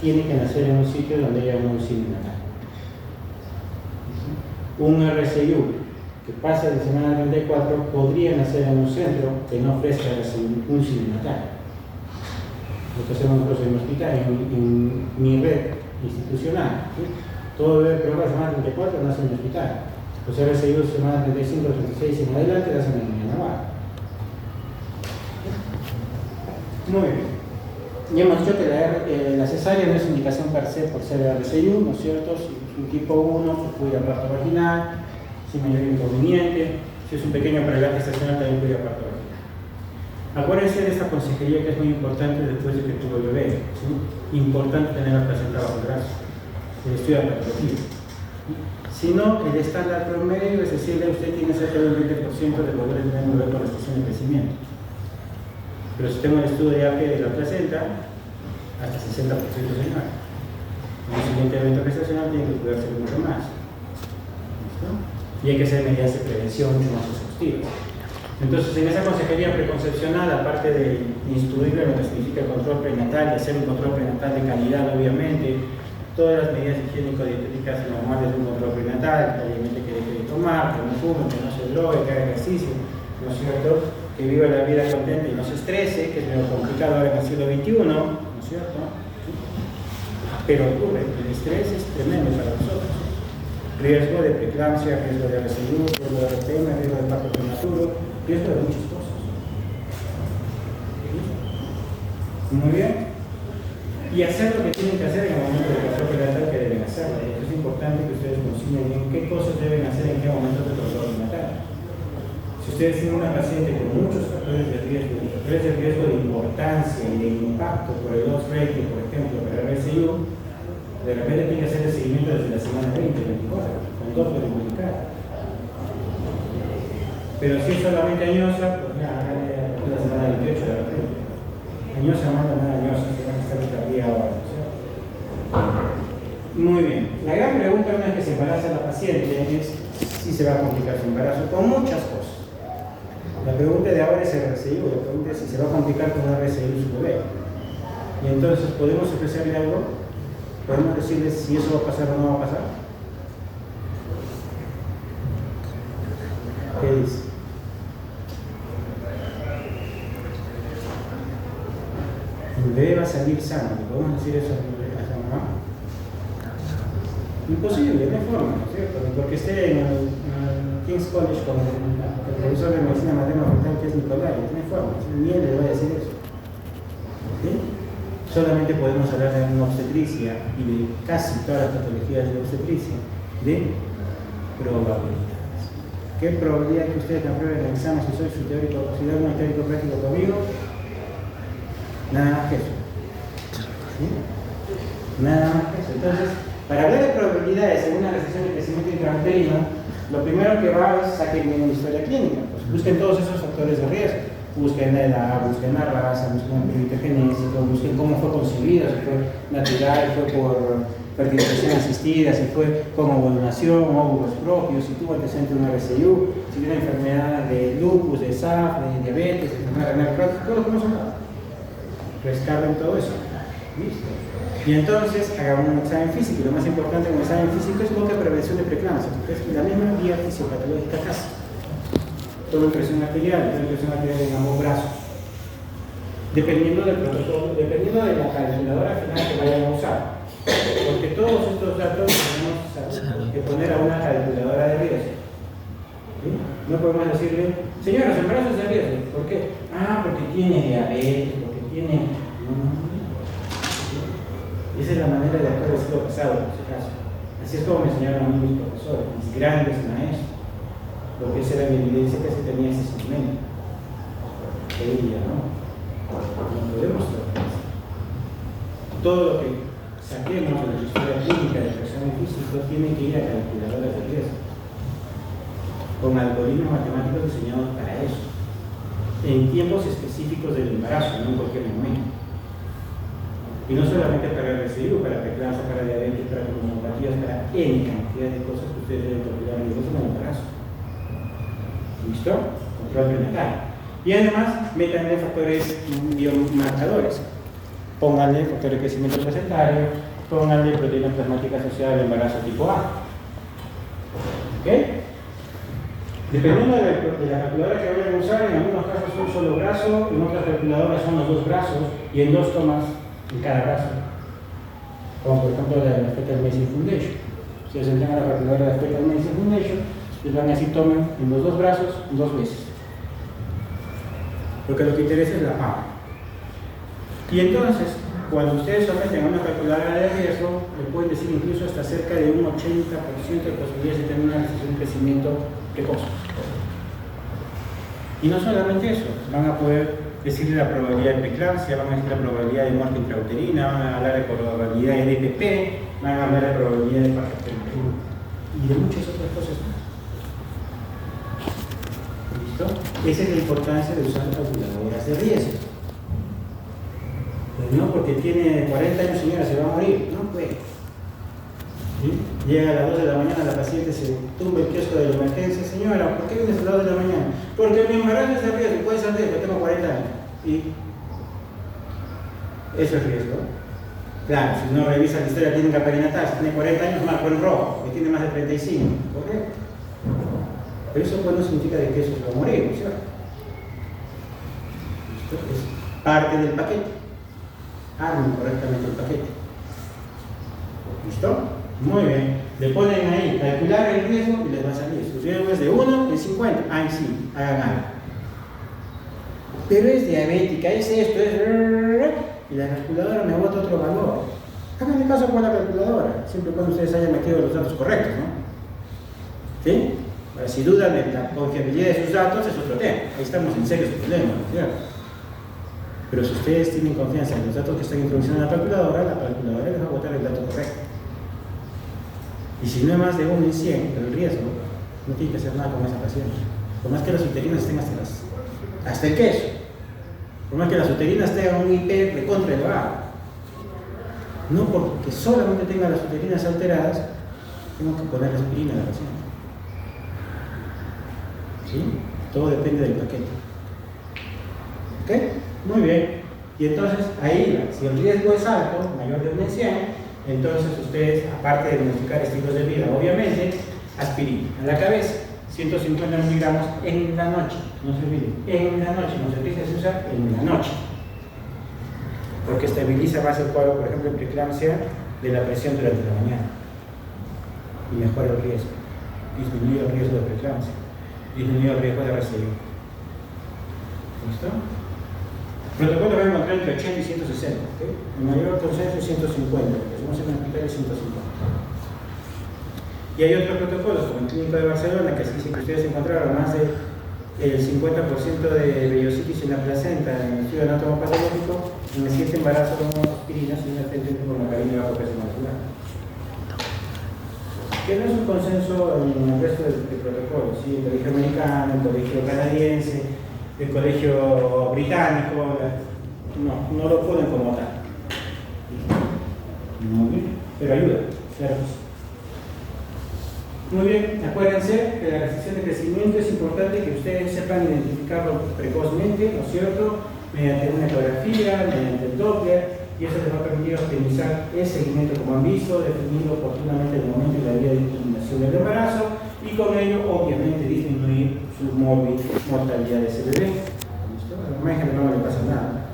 tiene que nacer en un sitio donde haya un auxilio natal. Un RCU que pasa de semana 34 podría nacer en un centro que no ofrezca un auxilio natal. Lo que hacemos nosotros en el hospital, en mi red institucional. ¿Sí? Todo bebé por debajo de la semana 34 nace en el hospital. Los RCU de semana 35, 36 en adelante nacen en el naval. Muy bien. Ya hemos dicho que la cesárea no es indicación per se por ser RCU, ¿no es cierto? Si es un tipo 1, se puede ir a parto vaginal, sin mayor inconveniente. Si es un pequeño prelaje estacional, también puede ir a parto vaginal. Acuérdense de esta consejería que es muy importante después de que tuvo el bebé. ¿Sí? Importante tener la placenta bajo el brazo. El estudio de patología. Si no, el estándar promedio es decirle, usted tiene cerca del 20% de poder tener un bebé con restricción de crecimiento. Pero si tengo el estudio de AP de la placenta, hasta 60% señor. En el siguiente evento gestacional tiene que cuidarse mucho más. ¿Listo? Y hay que hacer medidas de prevención mucho más exhaustivas. Entonces, en esa consejería preconcepcional, aparte de instruir en lo que significa el control prenatal y hacer un control prenatal de calidad, obviamente, todas las medidas higiénico-dietéticas normales de un control prenatal, obviamente que deje de tomar, que no fume, que no se drogue, que haga ejercicio, ¿no es cierto? Que viva la vida contenta y no se estrese, que es medio complicado ahora en el siglo XXI, ¿no es cierto? Pero ocurre, el estrés es tremendo para nosotros. Riesgo de preeclampsia, riesgo de RCU, riesgo de RTM, riesgo de parto prematuro, riesgo de muchas cosas. Muy bien. Y hacer lo que tienen que hacer en el momento de control prenatal que deben hacer. Es importante que ustedes consiguen bien qué cosas deben hacer en qué momento de control prenatal. Si ustedes tienen una paciente con muchos factores de riesgo de importancia y de impacto por el loss rate, por ejemplo, para el RCU, de repente tiene que hacer el seguimiento desde la semana 20, 24, con doble multiplicado. Pero si es solamente añosa, pues ya, háganle la semana 28 de repente. Añosa, manda nada añosa, se van a estar tardía ahora. Muy bien. La gran pregunta una vez que se embaraza la paciente es si se va a complicar su embarazo con muchas cosas. La pregunta de ahora es el RCU, la pregunta es si se va a complicar con el RCU su bebé. Y entonces, ¿podemos ofrecerle algo? ¿Podemos decirles si eso va a pasar o no va a pasar? ¿Qué dice? El bebé va a salir sano. ¿Le podemos decir eso a la mamá? Imposible, no hay forma, ¿no es cierto? Porque esté en el King's College con el profesor de medicina materno-fetal que es Nicolai, no hay forma, ni él le va a decir eso. ¿Sí? Solamente podemos hablar de una obstetricia y de casi todas las patologías de obstetricia de probabilidades. ¿Qué probabilidad que ustedes me aprueben el examen si soy su teórico, si doy un teórico práctico conmigo? Nada más que eso. ¿Sí? Nada más que eso. Entonces, para hablar de probabilidades en una recesión de crecimiento intrauterino, lo primero que va es saquen una historia clínica. Pues busquen todos esos factores de riesgo. Busquen la edad, busquen la raza, busquen el perito genético, busquen cómo fue concebido, si fue natural, fue por fertilización asistida, si fue con ovulación, óvulos propios, si tuvo antecedente de una RCU, si tiene enfermedad de lupus, de SAF, de diabetes, de enfermedad renal crónica, todo lo que hemos hablado. Rescaten todo eso. ¿Listo? Y entonces hagamos un examen físico. Y lo más importante en un examen físico es buscar prevención de preeclampsia, porque es la misma vía fisiopatológica casi. Toda presión arterial en ambos brazos. Dependiendo del protocolo, dependiendo de la calculadora final que vayan a usar. Porque todos estos datos tenemos que poner a una calculadora de riesgo. ¿Sí? No podemos decirle, señora, su embarazo es de riesgo. ¿Por qué? Ah, porque tiene diabetes, porque tiene. Esa es la manera de actuar del siglo pasado, en ese caso. Así es como me enseñaron a mí mis profesores, mis grandes maestros. Porque esa era la evidencia que se tenía ese segmento. Ella, ¿no? No podemos tratar eso. Todo lo que saquemos de la historia clínica del examen físico tiene que ir a calculadoras de riesgo. Con algoritmos matemáticos diseñados para eso. En tiempos específicos del embarazo, no en cualquier momento. Y no solamente para el RCU, para preeclampsia, para diabetes, para cromosopatías, para N cantidad de cosas que ustedes deben calcular en el embarazo. ¿Listo? Control prenatal. Y además, métanle factores biomarcadores. Pónganle factor de crecimiento placentario, pónganle proteína plasmática asociada al embarazo tipo A. ¿Ok? Dependiendo de la calculadora que vayan a usar, en algunos casos un solo brazo, en otras calculadoras son los dos brazos y en 2 tomas en cada brazo. Como por ejemplo la Fetal Medicine Foundation. Si ustedes entran a la calculadora de la Fetal Medicine Foundation, les van a decir tomen en los 2 brazos 2 veces. Porque lo que interesa es la mama. Y entonces, cuando ustedes someten a una calculadora de riesgo, le pueden decir incluso hasta cerca de un 80% de posibilidades de tener un crecimiento precoz. Y no solamente eso, van a poder decirle la probabilidad de preeclampsia, van a decir la probabilidad de muerte intrauterina, van a hablar de probabilidad de DPP, van a hablar de probabilidad de parto prematuro y de muchas otras cosas más. ¿Listo? Esa es la importancia de usar calculadoras de riesgo. No porque tiene 40 años, señora, se va a morir. No puede. ¿Sí? Llega a las 2 de la mañana, la paciente se tumba el kiosco de la emergencia. Señora, ¿por qué vienes a las 2 de la mañana? Porque mi embarazo es de riesgo, puede ser riesgo, tengo 40 años. Y eso es riesgo. Claro, si uno revisa la historia clínica perinatal, si tiene 40 años, marcó en rojo, que tiene más de 35. ¿Correcto? Pero eso pues no significa de que eso se va a morir, ¿no es cierto? Esto es parte del paquete. Armen correctamente el paquete. ¿Listo? Muy bien. Le ponen ahí, calcular el riesgo y les va a salir. Su riesgo es de 1 en 50. Ahí sí, hagan algo. Pero es diabética, es esto, es... Y la calculadora me bota otro valor. Háganle caso con la calculadora, siempre y cuando ustedes hayan metido los datos correctos, ¿no? ¿Sí? Ahora, si dudan de la confiabilidad de sus datos, es otro tema. Ahí estamos en serios problemas, ¿no es cierto? Pero si ustedes tienen confianza en los datos que están introduciendo en la calculadora les va a botar el dato correcto. Y si no es más de 1 en 100, el riesgo, no tiene que hacer nada con esa paciente. Por más que las uterinas estén hasta el queso. Por más que las uterinas tengan un IP de contra elevado. No porque solamente tengan las uterinas alteradas, tengo que poner aspirina a la paciente. ¿Sí? Todo depende del paquete. ¿Ok? Muy bien. Y entonces, ahí, si el riesgo es alto, mayor de 1 en 100, entonces ustedes, aparte de modificar estilos de vida, obviamente, aspirina en la cabeza, 150 miligramos en la noche, no se olviden, en la noche, no se olviden, se usa en la noche, porque estabiliza más el cuadro, por ejemplo, en preeclampsia, de la presión durante la mañana, y mejora el riesgo, disminuye el riesgo de preeclampsia, disminuye el riesgo de RCI. ¿Listo? El protocolo va a encontrar entre 80 y 160, ¿okay? El mayor consenso es 150, porque si no se hospital es 150. Y hay otros protocolos, como el Clínico de Barcelona, que dice que ustedes encontraron más del 50% de vellositis en la placenta en el estudio anatomopatológico, en el 7 embarazo con aspirina sin atención con la carina bajo peso molecular. Que no es un consenso en el resto de protocolos, ¿sí? El colegio americano, el colegio canadiense, el colegio británico, no lo ponen como tal. Muy bien, pero ayuda, claro que sí. Muy bien, acuérdense que la restricción de crecimiento es importante que ustedes sepan identificarlo precozmente, ¿no es cierto? Mediante una ecografía, mediante el Doppler, y eso les va a permitir optimizar el seguimiento como han visto, definir oportunamente el momento y la vía de terminación del embarazo, y con ello, obviamente, disminuir su mortalidad de ese bebé. ¿Listo? A la mamá en general no le pasa nada.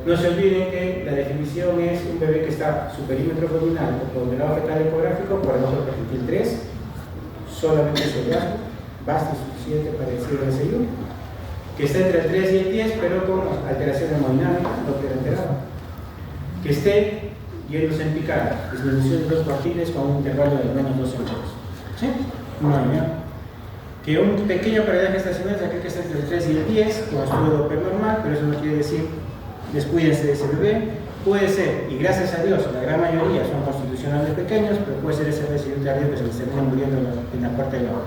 No se olviden que la definición es un bebé que está su perímetro abdominal o ponderado fetal ecográfico por debajo del percentil 3, solamente ese hallazgo, basta y suficiente para decir el SIU, que esté entre el 3 y el 10, pero con alteración hemodinámica, no queda alterado. Que esté yéndose en picada, disminución de 2 cuartiles con un intervalo de menos 2 centímetros. ¿Sí? Muy bien. Que un pequeño paridad gestacional se cree que está entre el 3 y el 10, con estudio Doppler normal, pero eso no quiere decir descuídense de ese bebé. Puede ser, y gracias a Dios, la gran mayoría son constitucionales pequeños, pero puede ser ese recién tardío que se les termina muriendo en la parte de la hora.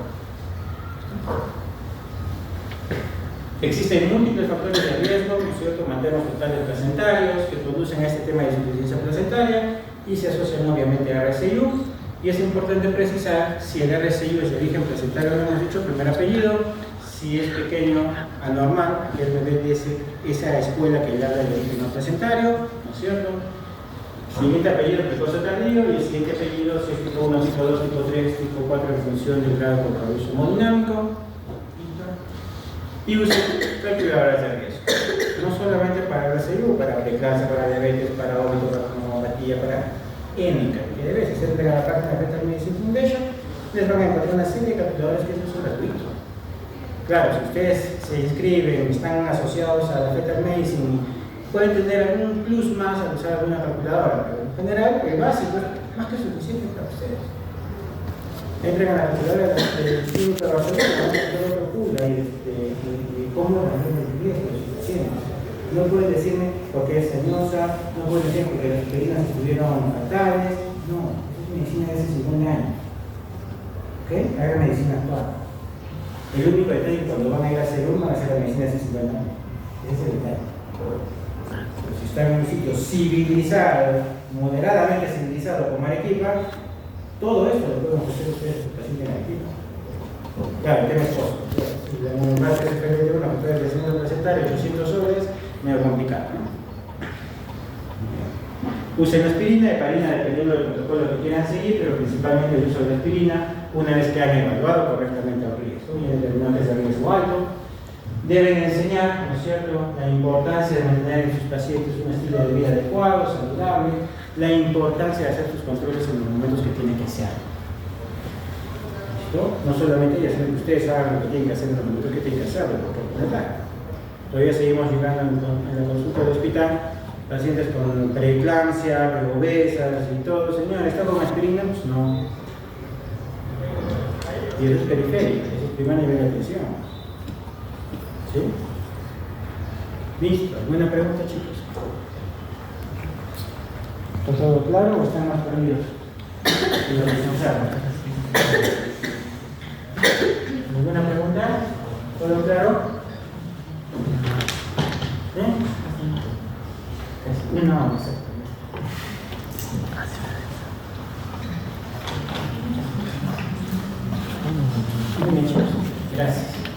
Existen múltiples factores de riesgo, ¿no es cierto?, maternos fetales placentarios que conducen a este tema de insuficiencia placentaria y se asocian obviamente a RCIU. Y es importante precisar si el RCIU es de origen placentario, lo hemos dicho, primer apellido, si es pequeño, anormal, que el bebé de esa escuela que le habla de origen no placentario, ¿no es cierto? Siguiente apellido, precoz o tardío, y el siguiente apellido si es tipo 1, tipo 2, tipo 3, tipo 4 en función del grado de compromiso hemodinámico. Y usted calculadoras de riesgo, no solamente para RCIU, para preeclampsia, para diabetes, para óbito, para homeopatía, para émica, que de veces se entrega a la página de Fetal Medicine Foundation, les van a encontrar una serie de calculadores que son gratuitos. Claro, si ustedes se inscriben, están asociados a la Fetal Medicine, pueden tener algún plus más al usar alguna calculadora, pero en general el básico es más que suficiente para ustedes. Entren a la calculadora del Clínico de Barcelona, todo calcula y cómo realmente el riesgo es suficiente. No pueden decirme porque es ceñosa, no pueden decirme porque las aspirinas estuvieron fatales, no, es medicina de hace 50 años. ¿Ok? Hagan medicina actual. El único detalle cuando van a ir a hacer van a hacer la medicina de hace 50 años. Ese es el detalle. Pero si están en un sitio civilizado, moderadamente civilizado como Arequipa, todo esto lo pueden ofrecer ustedes en paciente en Arequipa. Claro, el tema es costo. Si la más que se de uno, ustedes decimos recetar 800 soles, medio complicado, ¿no? Usen aspirina, heparina, dependiendo del protocolo que quieran seguir, pero principalmente el uso de la aspirina una vez que han evaluado correctamente el riesgo y determinado que es el riesgo alto. Deben enseñar, ¿no es cierto?, la importancia de mantener en sus pacientes un estilo de vida adecuado, saludable, la importancia de hacer sus controles en los momentos que tienen que hacer. ¿Listo? No solamente hacer que ustedes hagan lo que tienen que hacer en los momentos que tienen que hacerlo, porque todavía seguimos llegando en la consulta del hospital pacientes con preeclampsia, obesas y todo. Señor, ¿está con aspirina? Pues no. Y eso es periférico, eso es primer nivel de atención. ¿Sí? Listo. ¿Alguna pregunta, chicos? ¿Está todo claro o están más perdidos? ¿Alguna pregunta? ¿Todo claro? ¿Eh? Una hora, exactamente. Muy bien, chicos. Gracias.